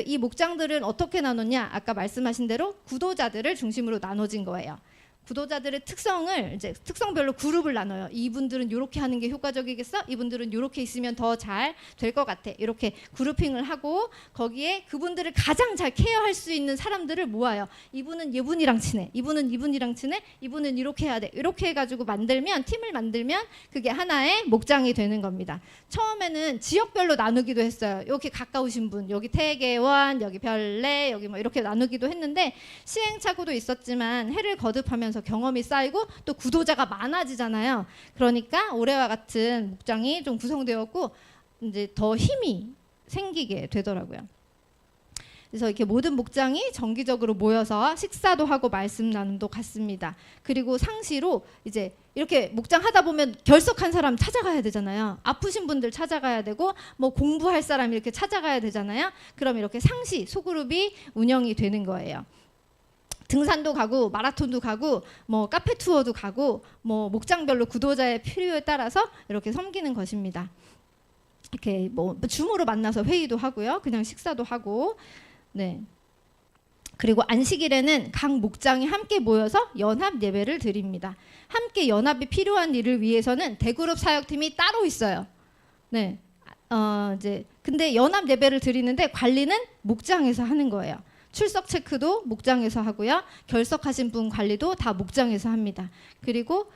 이 목장들은 어떻게 나눴냐? 아까 말씀하신 대로 구도자들을 중심으로 나눠진 거예요. 구도자들의 특성을 이제 특성별로 그룹을 나눠요. 이분들은 이렇게 하는 게 효과적이겠어? 이분들은 이렇게 있으면 더 잘 될 것 같아. 이렇게 그룹핑을 하고 거기에 그분들을 가장 잘 케어할 수 있는 사람들을 모아요. 이분은 이분이랑 친해. 이분은 이분이랑 친해. 이분은 이렇게 해야 돼. 이렇게 해가지고 팀을 만들면 그게 하나의 목장이 되는 겁니다. 처음에는 지역별로 나누기도 했어요. 여기 가까우신 분, 여기 태계원, 여기 별내, 여기 뭐 이렇게 나누기도 했는데 시행착오도 있었지만 해를 거듭하면서 경험이 쌓이고 또 구도자가 많아지잖아요. 그러니까 올해와 같은 목장이 좀 구성되었고 이제 더 힘이 생기게 되더라고요. 그래서 이렇게 모든 목장이 정기적으로 모여서 식사도 하고 말씀 나눔도 갖습니다. 그리고 상시로 이제 이렇게 목장 하다 보면 결석한 사람 찾아가야 되잖아요. 아프신 분들 찾아가야 되고 뭐 공부할 사람 이렇게 찾아가야 되잖아요. 그럼 이렇게 상시 소그룹이 운영이 되는 거예요. 등산도 가고 마라톤도 가고 뭐 카페 투어도 가고 뭐 목장별로 구도자의 필요에 따라서 이렇게 섬기는 것입니다. 이렇게 뭐 줌으로 만나서 회의도 하고요. 그냥 식사도 하고. 네. 그리고 안식일에는 각 목장이 함께 모여서 연합 예배를 드립니다. 함께 연합이 필요한 일을 위해서는 대그룹 사역팀이 따로 있어요. 네. 이제 근데 연합 예배를 드리는데 관리는 목장에서 하는 거예요. 출석 체크도 목장에서 하고요. 결석하신 분 관리도 다 목장에서 합니다. 그리고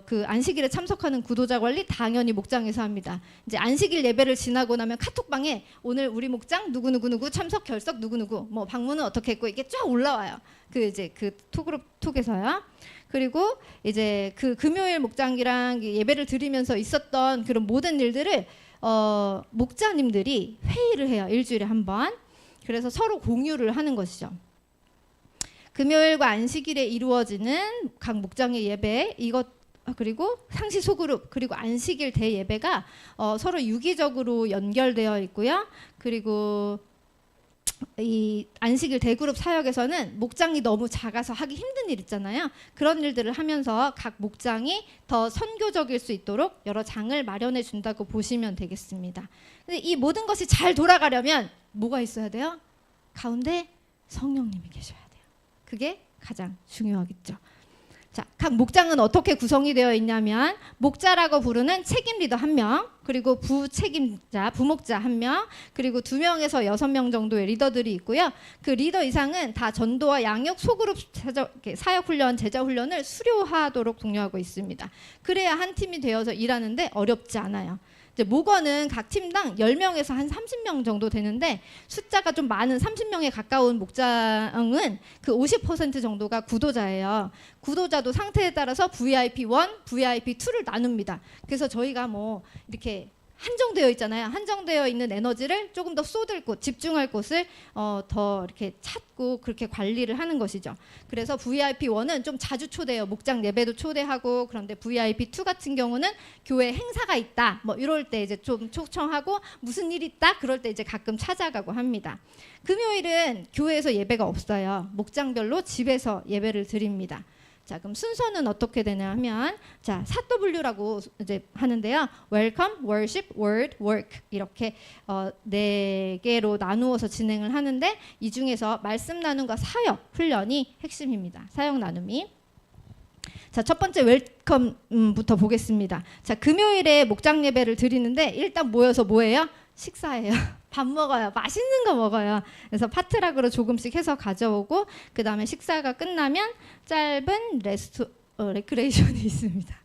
그 안식일에 참석하는 구도자 관리 당연히 목장에서 합니다. 이제 안식일 예배를 지나고 나면 카톡방에 오늘 우리 목장 누구누구 참석 결석 누구누구 뭐 방문은 어떻게 했고 이게 쫙 올라와요. 그 톡에서요. 그리고 이제 그 금요일 목장이랑 예배를 드리면서 있었던 그런 모든 일들을 목자님들이 회의를 해요. 일주일에 한 번. 그래서 서로 공유를 하는 것이죠. 금요일과 안식일에 이루어지는 각 목장의 예배, 그리고 상시 소그룹, 그리고 안식일 대예배가 서로 유기적으로 연결되어 있고요. 그리고 이 안식일 대그룹 사역에서는 목장이 너무 작아서 하기 힘든 일 있잖아요. 그런 일들을 하면서 각 목장이 더 선교적일 수 있도록 여러 장을 마련해 준다고 보시면 되겠습니다. 근데 이 모든 것이 잘 돌아가려면 뭐가 있어야 돼요? 가운데 성령님이 계셔야 돼요. 그게 가장 중요하겠죠. 자, 각 목장은 어떻게 구성이 되어 있냐면 목자라고 부르는 책임 리더 1명, 그리고 부책임자, 부목자 1명, 그리고 2명에서 6명 정도의 리더들이 있고요. 그 리더 이상은 다 전도와 양육, 소그룹 사역 훈련, 제자 훈련을 수료하도록 독려하고 있습니다. 그래야 한 팀이 되어서 일하는데 어렵지 않아요. 이제 목원은 각 팀당 10명에서 한 30명 정도 되는데 숫자가 좀 많은 30명에 가까운 목장은 그 50% 정도가 구도자예요. 구도자도 상태에 따라서 VIP 1, VIP 2를 나눕니다. 그래서 저희가 뭐 이렇게 한정되어 있잖아요. 한정되어 있는 에너지를 조금 더 쏟을 곳, 집중할 곳을 더 이렇게 찾고 그렇게 관리를 하는 것이죠. 그래서 VIP1은 좀 자주 초대해요. 목장 예배도 초대하고, 그런데 VIP2 같은 경우는 교회 행사가 있다, 뭐 이럴 때 이제 좀 초청하고, 무슨 일 있다 그럴 때 이제 가끔 찾아가고 합니다. 금요일은 교회에서 예배가 없어요. 목장별로 집에서 예배를 드립니다. 자, 그럼 순서는 어떻게 되냐 하면, 자, 4W라고 이제 하는데요. Welcome, Worship, Word, Work 이렇게 4개로 나누어서 진행을 하는데, 이 중에서 말씀 나눔과 사역 훈련이 핵심입니다. 사역 나눔이. 자, 첫 번째 웰컴부터 보겠습니다. 자, 금요일에 목장 예배를 드리는데 일단 모여서 뭐예요? 식사예요. 밥 먹어요. 맛있는 거 먹어요. 그래서 파트락으로 조금씩 해서 가져오고, 그 다음에 식사가 끝나면 짧은 레크레이션이 있습니다.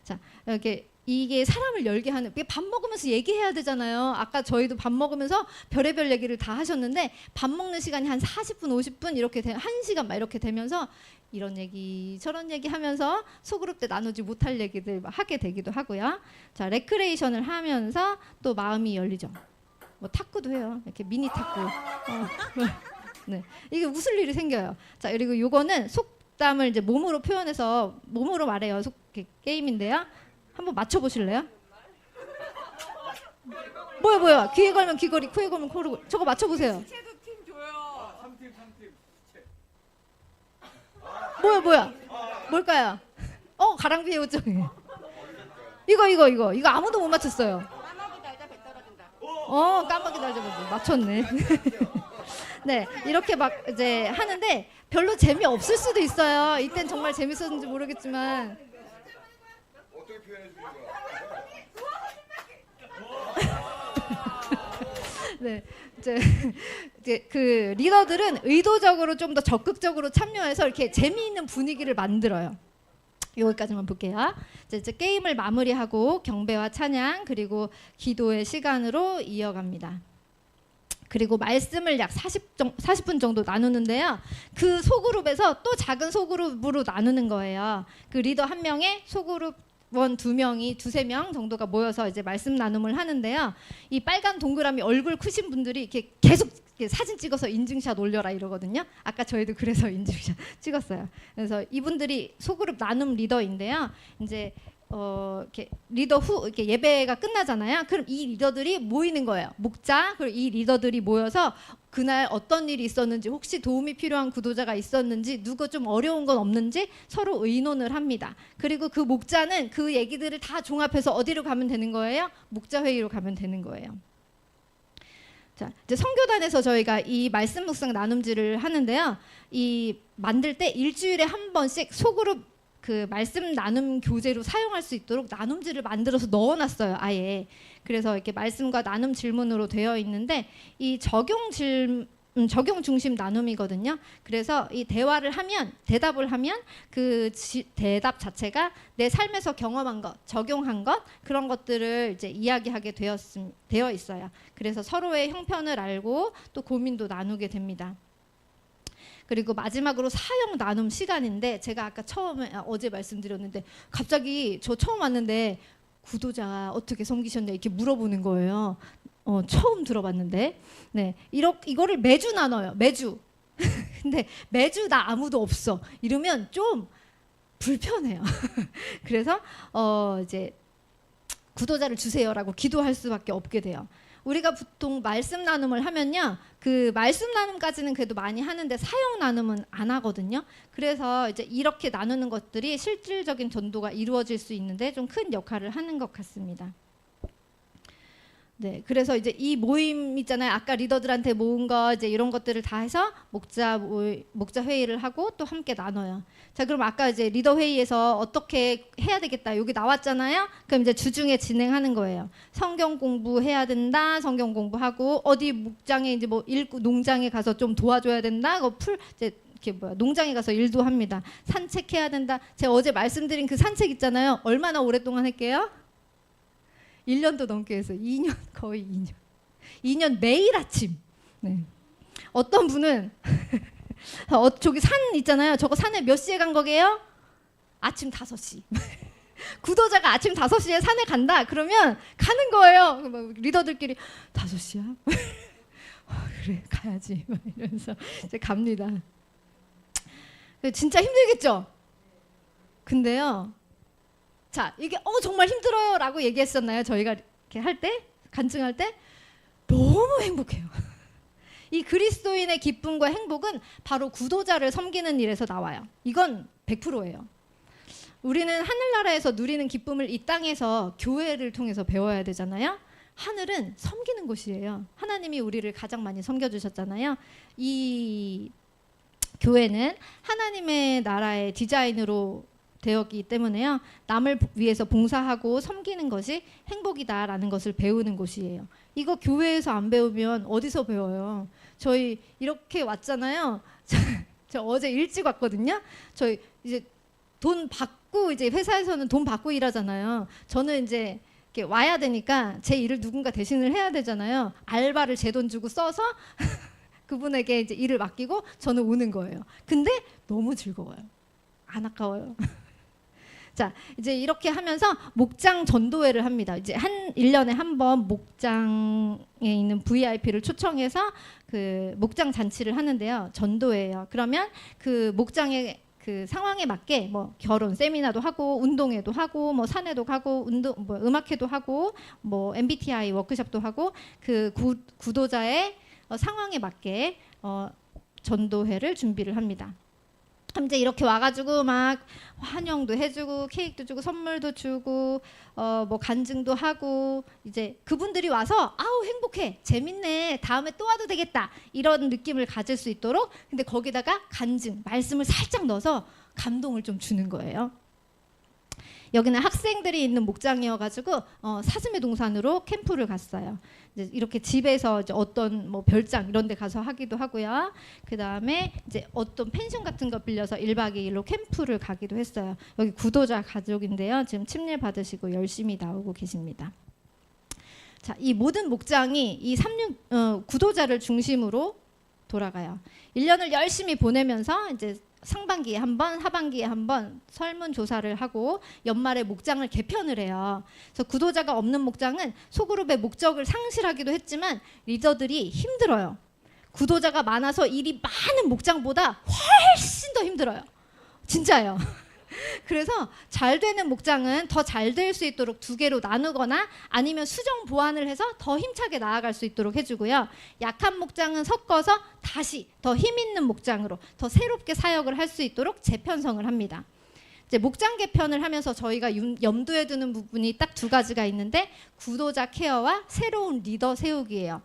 자, 이렇게 이게 사람을 열게 하는, 밥 먹으면서 얘기해야 되잖아요. 아까 저희도 밥 먹으면서 별의별 얘기를 다 하셨는데, 밥 먹는 시간이 한 40분, 50분 이렇게 1시간 막 이렇게 되면서 이런 얘기 저런 얘기 하면서 소그룹 때 나누지 못할 얘기들 막 하게 되기도 하고요. 자, 레크레이션을 하면서 또 마음이 열리죠. 뭐 탁구도 해요. 이렇게 미니 탁구. 네, 이게 웃을 일이 생겨요. 자, 그리고 요거는 속담을 이제 몸으로 표현해서 몸으로 말해요. 게임인데요. 한번 맞춰보실래요? 뭐야? 귀에 걸면 귀걸이, 코에 걸면 코로. 저거 맞춰보세요. 뭐야? 뭘까요? 가랑비에 옷 이거 아무도 못 맞췄어요. 까마귀 달자 배 떨어진다. 까마귀 달자 배 맞췄네. 네, 이렇게 막 이제 하는데 별로 재미 없을 수도 있어요. 이땐 정말 재밌었는지 모르겠지만. 어떻게 표현해 주는 거야? 네, 이제 그 리더들은 의도적으로 좀 더 적극적으로 참여해서 이렇게 재미있는 분위기를 만들어요. 여기까지만 볼게요. 이제 게임을 마무리하고 경배와 찬양 그리고 기도의 시간으로 이어갑니다. 그리고 말씀을 약 40분 정도 나누는데요. 그 소그룹에서 또 작은 소그룹으로 나누는 거예요. 그 리더 한 명에 소그룹 2명이 2-3명 정도가 모여서 이제 말씀 나눔을 하는데요. 이 빨간 동그라미 얼굴 크신 분들이 이렇게 계속 이렇게 사진 찍어서 인증샷 올려라 이러거든요. 아까 저희도 그래서 인증샷 찍었어요. 그래서 이분들이 소그룹 나눔 리더인데요. 이제 이렇게 리더 후 이렇게 예배가 끝나잖아요. 그럼 이 리더들이 모이는 거예요. 목자 그리고 이 리더들이 모여서 그날 어떤 일이 있었는지, 혹시 도움이 필요한 구도자가 있었는지, 누구 좀 어려운 건 없는지 서로 의논을 합니다. 그리고 그 목자는 그 얘기들을 다 종합해서 어디로 가면 되는 거예요? 목자 회의로 가면 되는 거예요. 자, 이제 선교단에서 저희가 이 말씀 묵상 나눔지를 하는데요. 이 만들 때 일주일에 한 번씩 소그룹 그 말씀 나눔 교재로 사용할 수 있도록 나눔지를 만들어서 넣어놨어요. 아예. 그래서 이렇게 말씀과 나눔 질문으로 되어 있는데, 이 적용 중심 나눔이거든요. 그래서 이 대화를 하면, 대답을 하면 그 대답 자체가 내 삶에서 경험한 것, 적용한 것, 그런 것들을 이제 이야기하게 되어 있어요. 그래서 서로의 형편을 알고 또 고민도 나누게 됩니다. 그리고 마지막으로 사역 나눔 시간인데, 제가 아까 어제 말씀드렸는데 갑자기 저 처음 왔는데 구도자 어떻게 섬기셨냐 이렇게 물어보는 거예요. 처음 들어봤는데. 네, 이거를 매주 나눠요. 매주. 근데 매주 나 아무도 없어 이러면 좀 불편해요. 그래서 이제 구도자를 주세요라고 기도할 수밖에 없게 돼요. 우리가 보통 말씀 나눔을 하면요, 그 말씀 나눔까지는 그래도 많이 하는데 사역 나눔은 안 하거든요. 그래서 이제 이렇게 나누는 것들이 실질적인 전도가 이루어질 수 있는데 좀 큰 역할을 하는 것 같습니다. 네, 그래서 이제 이 모임 있잖아요. 아까 리더들한테 모은 거 이제 이런 것들을 다 해서 목자 회의를 하고 또 함께 나눠요. 자, 그럼 아까 이제 리더 회의에서 어떻게 해야 되겠다 여기 나왔잖아요. 그럼 이제 주중에 진행하는 거예요. 성경 공부해야 된다. 성경 공부하고 어디 목장에 이제 뭐 농장에 가서 좀 도와줘야 된다. 이제 이렇게 농장에 가서 일도 합니다. 산책해야 된다. 제가 어제 말씀드린 그 산책 있잖아요. 얼마나 오랫동안 할게요? 1년도 넘게 해서 2년, 거의 2년. 2년 매일 아침. 네. 어떤 분은 저기 산 있잖아요. 저거 산에 몇 시에 간 거게요? 아침 5시. 구도자가 아침 5시에 산에 간다. 그러면 가는 거예요. 막 리더들끼리 5시야? 그래 가야지. 막 이러면서 이제 갑니다. 진짜 힘들겠죠? 근데요. 자, 이게 정말 힘들어요라고 얘기했었나요? 저희가 이렇게 할 때, 간증할 때 너무 행복해요. 이 그리스도인의 기쁨과 행복은 바로 구도자를 섬기는 일에서 나와요. 이건 100%예요. 우리는 하늘나라에서 누리는 기쁨을 이 땅에서 교회를 통해서 배워야 되잖아요. 하늘은 섬기는 곳이에요. 하나님이 우리를 가장 많이 섬겨주셨잖아요. 이 교회는 하나님의 나라의 디자인으로 되었기 때문에요. 남을 위해서 봉사하고 섬기는 것이 행복이다라는 것을 배우는 곳이에요. 이거 교회에서 안 배우면 어디서 배워요? 저희 이렇게 왔잖아요. 저 어제 일찍 왔거든요. 저희 이제 돈 받고 이제 회사에서는 돈 받고 일하잖아요. 저는 이제 이렇게 와야 되니까 제 일을 누군가 대신을 해야 되잖아요. 알바를 제 돈 주고 써서 그분에게 이제 일을 맡기고 저는 오는 거예요. 근데 너무 즐거워요. 안 아까워요. 자, 이제 이렇게 하면서 목장 전도회를 합니다. 이제 1년에 한 번 목장에 있는 VIP를 초청해서 그 목장 잔치를 하는데요. 전도회예요. 그러면 그 목장의 그 상황에 맞게 뭐 결혼 세미나도 하고 운동회도 하고 뭐 산에도 가고 뭐 음악회도 하고 뭐 MBTI 워크숍도 하고 그 구도자의 상황에 맞게 전도회를 준비를 합니다. 이제 이렇게 와가지고 막 환영도 해주고 케이크도 주고 선물도 주고 뭐 간증도 하고 이제 그분들이 와서 아우 행복해 재밌네 다음에 또 와도 되겠다 이런 느낌을 가질 수 있도록 근데 거기다가 간증 말씀을 살짝 넣어서 감동을 좀 주는 거예요. 여기는 학생들이 있는 목장이어가지고 사슴의 동산으로 캠프를 갔어요. 이제 이렇게 집에서 이제 어떤 뭐 별장 이런 데 가서 하기도 하고요. 그 다음에 이제 어떤 펜션 같은 거 빌려서 1박 2일로 캠프를 가기도 했어요. 여기 구도자 가족인데요. 지금 침례 받으시고 열심히 나오고 계십니다. 자, 이 모든 목장이 이 구도자를 중심으로 돌아가요. 1년을 열심히 보내면서 이제 상반기에 한 번, 하반기에 한 번 설문조사를 하고 연말에 목장을 개편을 해요. 그래서 구도자가 없는 목장은 소그룹의 목적을 상실하기도 했지만 리더들이 힘들어요. 구도자가 많아서 일이 많은 목장보다 훨씬 더 힘들어요. 진짜예요. 그래서 잘 되는 목장은 더 잘 될 수 있도록 2개로 나누거나 아니면 수정 보완을 해서 더 힘차게 나아갈 수 있도록 해주고요. 약한 목장은 섞어서 다시 더 힘 있는 목장으로 더 새롭게 사역을 할 수 있도록 재편성을 합니다. 이제 목장 개편을 하면서 저희가 염두에 두는 부분이 딱 2가지가 있는데 구도자 케어와 새로운 리더 세우기예요.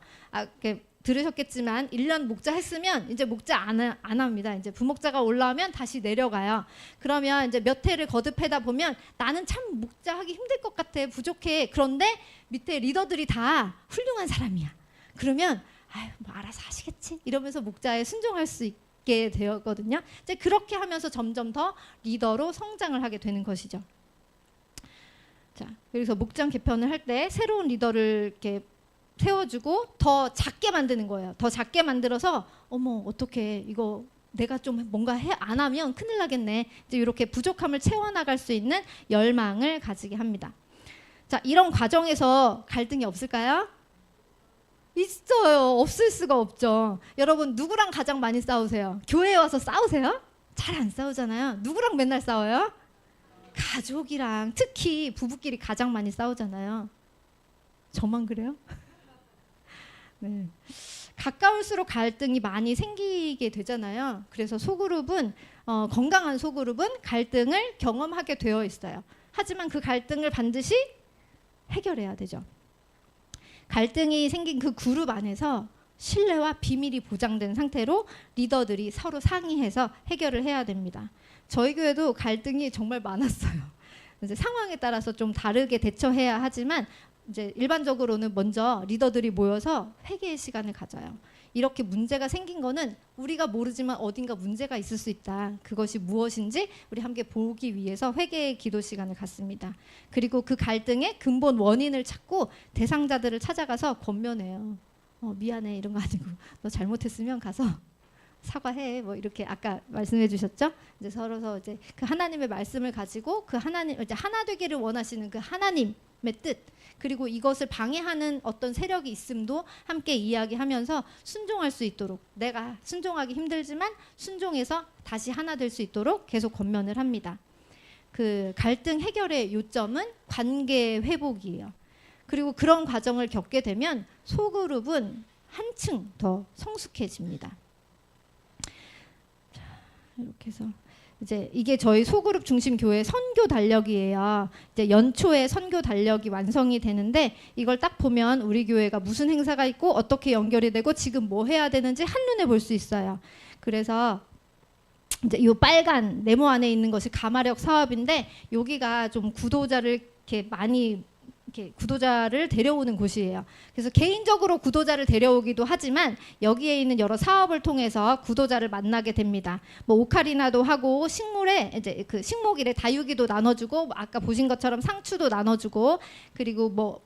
들으셨겠지만 1년 목자 했으면 이제 목자 안 합니다. 이제 부목자가 올라오면 다시 내려가요. 그러면 이제 몇 해를 거듭하다 보면 나는 참 목자 하기 힘들 것 같아. 부족해. 그런데 밑에 리더들이 다 훌륭한 사람이야. 그러면 아유 뭐 알아서 하시겠지. 이러면서 목자에 순종할 수 있게 되었거든요. 이제 그렇게 하면서 점점 더 리더로 성장을 하게 되는 것이죠. 자, 그래서 목장 개편을 할 때 새로운 리더를 이렇게 세워주고 더 작게 만드는 거예요. 더 작게 만들어서 어머 어떡해 이거 내가 좀 뭔가 안 하면 큰일 나겠네. 이제 이렇게 부족함을 채워나갈 수 있는 열망을 가지게 합니다. 자, 이런 과정에서 갈등이 없을까요? 있어요. 없을 수가 없죠. 여러분 누구랑 가장 많이 싸우세요? 교회에 와서 싸우세요? 잘 안 싸우잖아요. 누구랑 맨날 싸워요? 가족이랑 특히 부부끼리 가장 많이 싸우잖아요. 저만 그래요? 네. 가까울수록 갈등이 많이 생기게 되잖아요. 그래서 소그룹은 건강한 소그룹은 갈등을 경험하게 되어 있어요. 하지만 그 갈등을 반드시 해결해야 되죠. 갈등이 생긴 그 그룹 안에서 신뢰와 비밀이 보장된 상태로 리더들이 서로 상의해서 해결을 해야 됩니다. 저희 교회도 갈등이 정말 많았어요. 이제 상황에 따라서 좀 다르게 대처해야 하지만 이제 일반적으로는 먼저 리더들이 모여서 회개의 시간을 가져요. 이렇게 문제가 생긴 거는 우리가 모르지만 어딘가 문제가 있을 수 있다. 그것이 무엇인지 우리 함께 보기 위해서 회개의 기도 시간을 갖습니다. 그리고 그 갈등의 근본 원인을 찾고 대상자들을 찾아가서 권면해요. 미안해 이런 거 아니고 너 잘못했으면 가서 사과해 뭐 이렇게 아까 말씀해 주셨죠? 이제 서로서 이제 그 하나님의 말씀을 가지고 그 하나님 이제 하나 되기를 원하시는 그 하나님의 뜻 그리고 이것을 방해하는 어떤 세력이 있음도 함께 이야기하면서 순종할 수 있도록 내가 순종하기 힘들지만 순종해서 다시 하나 될 수 있도록 계속 권면을 합니다. 그 갈등 해결의 요점은 관계 회복이에요. 그리고 그런 과정을 겪게 되면 소그룹은 한층 더 성숙해집니다. 자, 이렇게 해서 이제 이게 저희 소그룹 중심 교회 선교 달력이에요. 이제 연초에 선교 달력이 완성이 되는데 이걸 딱 보면 우리 교회가 무슨 행사가 있고 어떻게 연결이 되고 지금 뭐 해야 되는지 한눈에 볼 수 있어요. 그래서 이제 이 빨간 네모 안에 있는 것이 가마력 사업인데 여기가 좀 구도자를 이렇게 많이 이렇게 구도자를 데려오는 곳이에요. 그래서 개인적으로 구도자를 데려오기도 하지만 여기에 있는 여러 사업을 통해서 구도자를 만나게 됩니다. 뭐 오카리나도 하고 식물에 이제 그 식목일에 다육이도 나눠주고 아까 보신 것처럼 상추도 나눠주고 그리고 뭐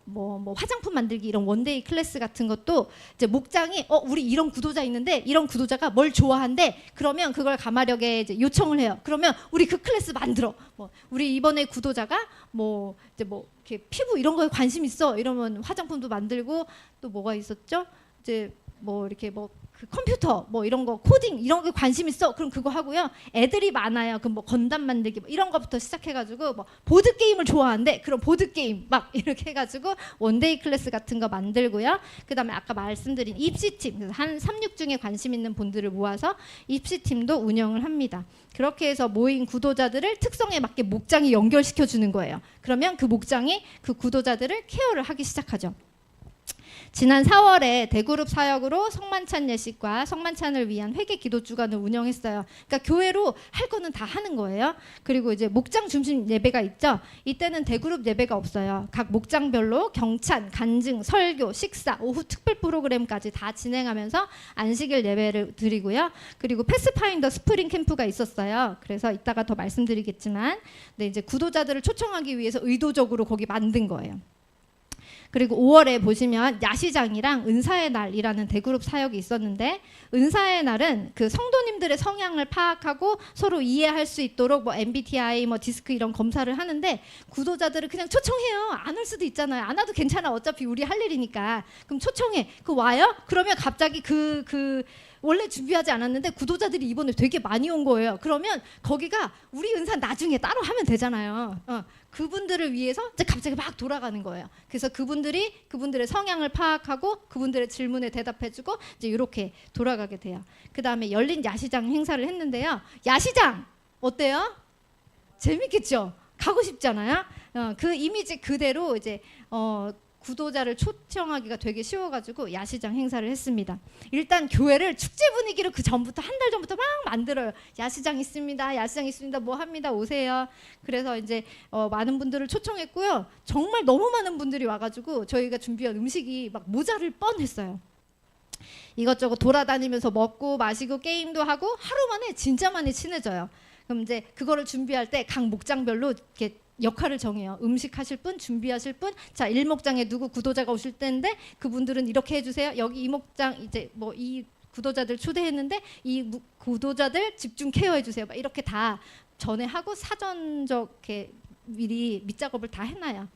화장품 만들기 이런 원데이 클래스 같은 것도 이제 목장이 우리 이런 구도자 있는데 이런 구도자가 뭘 좋아한대 그러면 그걸 가마력에 이제 요청을 해요. 그러면 우리 그 클래스 만들어. 뭐 우리 이번에 구도자가 뭐 이제 뭐 이렇게 피부 이런 거에 관심 있어 이러면 화장품도 만들고 또 뭐가 있었죠? 이제 뭐 이렇게 뭐 그 컴퓨터 뭐 이런 거 코딩 이런 거 관심 있어 그럼 그거 하고요. 애들이 많아요. 그럼 뭐 건담 만들기 뭐 이런 거부터 시작해가지고 뭐 보드 게임을 좋아하는데 그럼 보드 게임 막 이렇게 해가지고 원데이 클래스 같은 거 만들고요. 그다음에 아까 말씀드린 입시팀 그래서 한 3,6중에 관심 있는 분들을 모아서 입시팀도 운영을 합니다. 그렇게 해서 모인 구도자들을 특성에 맞게 목장이 연결시켜 주는 거예요. 그러면 그 목장이 그 구도자들을 케어를 하기 시작하죠. 지난 4월에 대그룹 사역으로 성만찬 예식과 성만찬을 위한 회개 기도 주간을 운영했어요. 그러니까 교회로 할 거는 다 하는 거예요. 그리고 이제 목장 중심 예배가 있죠. 이때는 대그룹 예배가 없어요. 각 목장별로 경찬, 간증, 설교, 식사, 오후 특별 프로그램까지 다 진행하면서 안식일 예배를 드리고요. 그리고 패스파인더 스프링 캠프가 있었어요. 그래서 이따가 더 말씀드리겠지만 네, 이제 구도자들을 초청하기 위해서 의도적으로 거기 만든 거예요. 그리고 5월에 보시면 야시장이랑 은사의 날이라는 대그룹 사역이 있었는데 은사의 날은 그 성도님들의 성향을 파악하고 서로 이해할 수 있도록 뭐 MBTI 뭐 디스크 이런 검사를 하는데 구도자들을 그냥 초청해요. 안 올 수도 있잖아요. 안 와도 괜찮아. 어차피 우리 할 일이니까. 그럼 초청해. 그 와요? 그러면 갑자기 원래 준비하지 않았는데 구도자들이 이번에 되게 많이 온 거예요. 그러면 거기가 우리 은사 나중에 따로 하면 되잖아요. 그분들을 위해서 이제 갑자기 막 돌아가는 거예요. 그래서 그분들의 성향을 파악하고 그분들의 질문에 대답해주고 이제 이렇게 돌아가게 돼요. 그 다음에 열린 야시장 행사를 했는데요. 야시장 어때요? 재밌겠죠? 가고 싶잖아요. 그 이미지 그대로 이제 구도자를 초청하기가 되게 쉬워가지고 야시장 행사를 했습니다. 일단 교회를 축제 분위기로 그 전부터 한 달 전부터 막 만들어요. 야시장 있습니다. 야시장 있습니다. 뭐 합니다. 오세요. 그래서 이제 많은 분들을 초청했고요. 정말 너무 많은 분들이 와가지고 저희가 준비한 음식이 막 모자랄 뻔했어요. 이것저것 돌아다니면서 먹고 마시고 게임도 하고 하루 만에 진짜 많이 친해져요. 그럼 이제 그거를 준비할 때 각 목장별로 이렇게 역할을 정해요. 음식 하실 분, 준비하실 분. 자, 1목장에 누구 구도자가 오실 때인데 그분들은 이렇게 해주세요. 여기 2목장 이제 뭐 이 구도자들 초대했는데 이 구도자들 집중 케어해 주세요. 막 이렇게 다 전에 하고 사전적 미리 밑작업을 다 해놔요.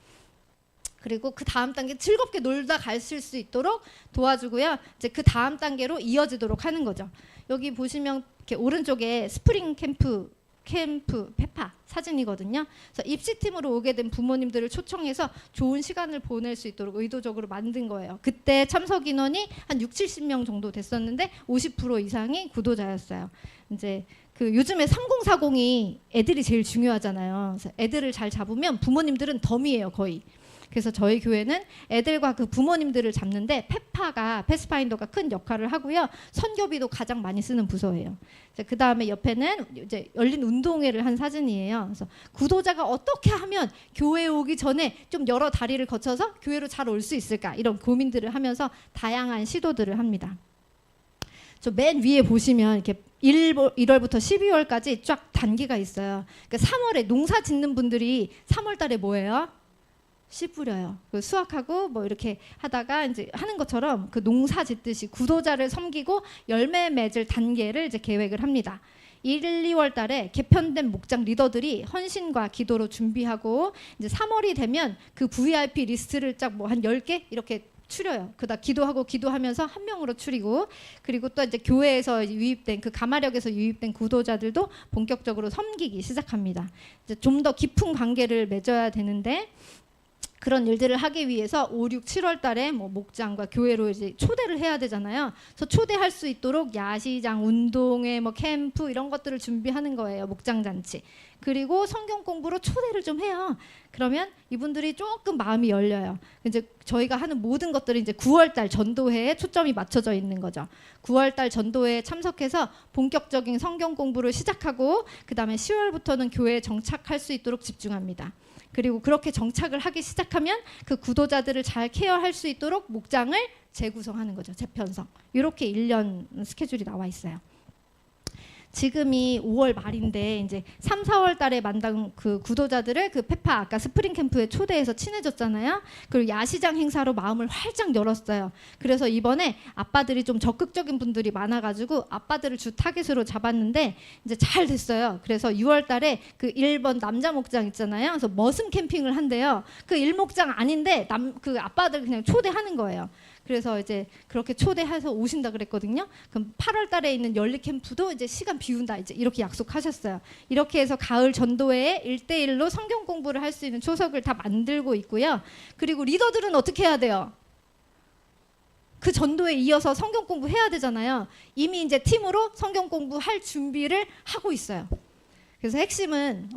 그리고 그 다음 단계 즐겁게 놀다 가실 수 있도록 도와주고요. 이제 그 다음 단계로 이어지도록 하는 거죠. 여기 보시면 이렇게 오른쪽에 스프링 캠프 페파 사진이거든요. 그래서 입시팀으로 오게 된 부모님들을 초청해서 좋은 시간을 보낼 수 있도록 의도적으로 만든 거예요. 그때 참석 인원이 한 60-70명 정도 됐었는데 50% 이상이 구도자였어요. 이제 그 요즘에 3040이 애들이 제일 중요하잖아요. 그래서 애들을 잘 잡으면 부모님들은 덤이에요, 거의. 그래서 저희 교회는 애들과 그 부모님들을 잡는데 페파가 패스파인더가 큰 역할을 하고요. 선교비도 가장 많이 쓰는 부서예요. 그 다음에 옆에는 이제 열린 운동회를 한 사진이에요. 그래서 구도자가 어떻게 하면 교회에 오기 전에 좀 여러 다리를 거쳐서 교회로 잘 올 수 있을까 이런 고민들을 하면서 다양한 시도들을 합니다. 저 맨 위에 보시면 이렇게 1월부터 12월까지 쫙 단계가 있어요. 그러니까 3월에 농사 짓는 분들이 3월 달에 뭐예요? 씨 뿌려요. 그 수확하고 뭐 이렇게 하다가 이제 하는 것처럼 그 농사 짓듯이 구도자를 섬기고 열매 맺을 단계를 이제 계획을 합니다. 1, 2월 달에 개편된 목장 리더들이 헌신과 기도로 준비하고 이제 3월이 되면 그 VIP 리스트를 쫙 뭐 한 10개 이렇게 추려요. 그다 기도하고 기도하면서 한 명으로 추리고, 그리고 또 이제 교회에서 유입된 그 가마력에서 유입된 구도자들도 본격적으로 섬기기 시작합니다. 이제 좀 더 깊은 관계를 맺어야 되는데 그런 일들을 하기 위해서 5, 6, 7월 달에 뭐 목장과 교회로 이제 초대를 해야 되잖아요. 그래서 초대할 수 있도록 야시장, 운동회, 뭐 캠프 이런 것들을 준비하는 거예요. 목장 잔치. 그리고 성경 공부로 초대를 좀 해요. 그러면 이분들이 조금 마음이 열려요. 이제 저희가 하는 모든 것들이 이제 9월 달 전도회에 초점이 맞춰져 있는 거죠. 9월 달 전도회에 참석해서 본격적인 성경 공부를 시작하고 그다음에 10월부터는 교회에 정착할 수 있도록 집중합니다. 그리고 그렇게 정착을 하기 시작하면 그 구도자들을 잘 케어할 수 있도록 목장을 재구성하는 거죠. 재편성. 이렇게 1년 스케줄이 나와 있어요. 지금이 5월 말인데 이제 3, 4월 달에 만난 그 구도자들을 그 페파 아까 스프링 캠프에 초대해서 친해졌잖아요. 그리고 야시장 행사로 마음을 활짝 열었어요. 그래서 이번에 아빠들이 좀 적극적인 분들이 많아가지고 아빠들을 주 타깃으로 잡았는데 이제 잘 됐어요. 그래서 6월 달에 그 1번 남자 목장 있잖아요. 그래서 머슴 캠핑을 한대요. 그 일목장 아닌데 그 아빠들 그냥 초대하는 거예요. 그래서 이제 그렇게 초대해서 오신다 그랬거든요. 그럼 8월 달에 있는 열리 캠프도 이제 시간 비운다 이제 이렇게 약속하셨어요. 이렇게 해서 가을 전도회에 1대1로 성경 공부를 할 수 있는 초석을 다 만들고 있고요. 그리고 리더들은 어떻게 해야 돼요? 그 전도에 이어서 성경 공부해야 되잖아요. 이미 이제 팀으로 성경 공부할 준비를 하고 있어요. 그래서 핵심은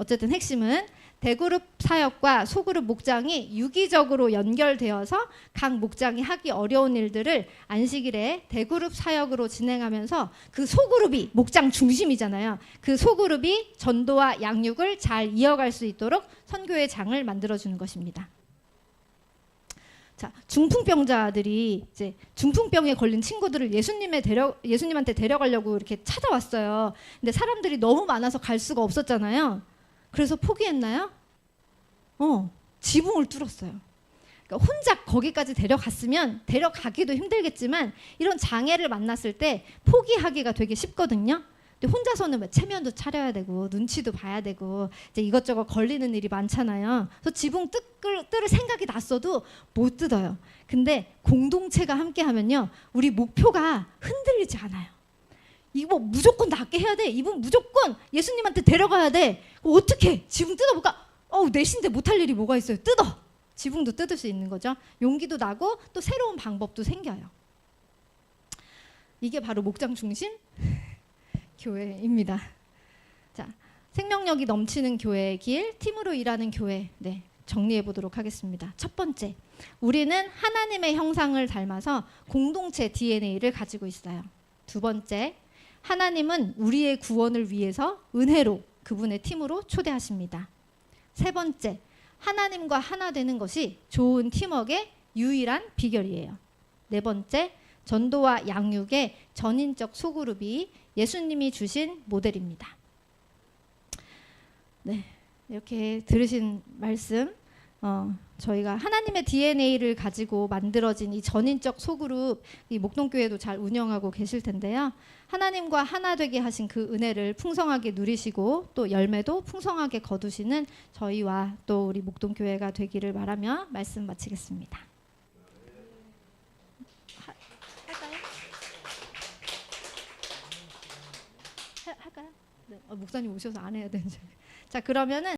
대그룹 사역과 소그룹 목장이 유기적으로 연결되어서 각 목장이 하기 어려운 일들을 안식일에 대그룹 사역으로 진행하면서 그 소그룹이 목장 중심이잖아요. 그 소그룹이 전도와 양육을 잘 이어갈 수 있도록 선교의 장을 만들어주는 것입니다. 자, 중풍병자들이 이제 중풍병에 걸린 친구들을 예수님한테 데려가려고 이렇게 찾아왔어요. 근데 사람들이 너무 많아서 갈 수가 없었잖아요. 그래서 포기했나요? 지붕을 뚫었어요. 그러니까 혼자 거기까지 데려갔으면 데려가기도 힘들겠지만 이런 장애를 만났을 때 포기하기가 되게 쉽거든요. 근데 혼자서는 뭐 체면도 차려야 되고 눈치도 봐야 되고 이제 이것저것 걸리는 일이 많잖아요. 그래서 지붕 뜯을 생각이 났어도 못 뜯어요. 근데 공동체가 함께하면요, 우리 목표가 흔들리지 않아요. 이거 무조건 낫게 해야 돼. 이분 무조건 예수님한테 데려가야 돼. 어떻게? 지붕 뜯어볼까? 넷인데 못할 일이 뭐가 있어요. 뜯어. 지붕도 뜯을 수 있는 거죠. 용기도 나고 또 새로운 방법도 생겨요. 이게 바로 목장 중심 교회입니다. 자, 생명력이 넘치는 교회의 길, 팀으로 일하는 교회. 네, 정리해 보도록 하겠습니다. 첫 번째, 우리는 하나님의 형상을 닮아서 공동체 DNA를 가지고 있어요. 두 번째, 하나님은 우리의 구원을 위해서 은혜로 그분의 팀으로 초대하십니다. 세 번째, 하나님과 하나 되는 것이 좋은 팀워크의 유일한 비결이에요. 네 번째, 전도와 양육의 전인적 소그룹이 예수님이 주신 모델입니다. 네, 이렇게 들으신 말씀, 저희가 하나님의 DNA를 가지고 만들어진 이 전인적 소그룹, 이 목동교회도 잘 운영하고 계실 텐데요. 하나님과 하나 되게 하신 그 은혜를 풍성하게 누리시고 또 열매도 풍성하게 거두시는 저희와 또 우리 목동교회가 되기를 바라며 말씀 마치겠습니다. 할까요? 할까요? 네. 목사님 오셔서 안 해야 되는지. 자, 그러면은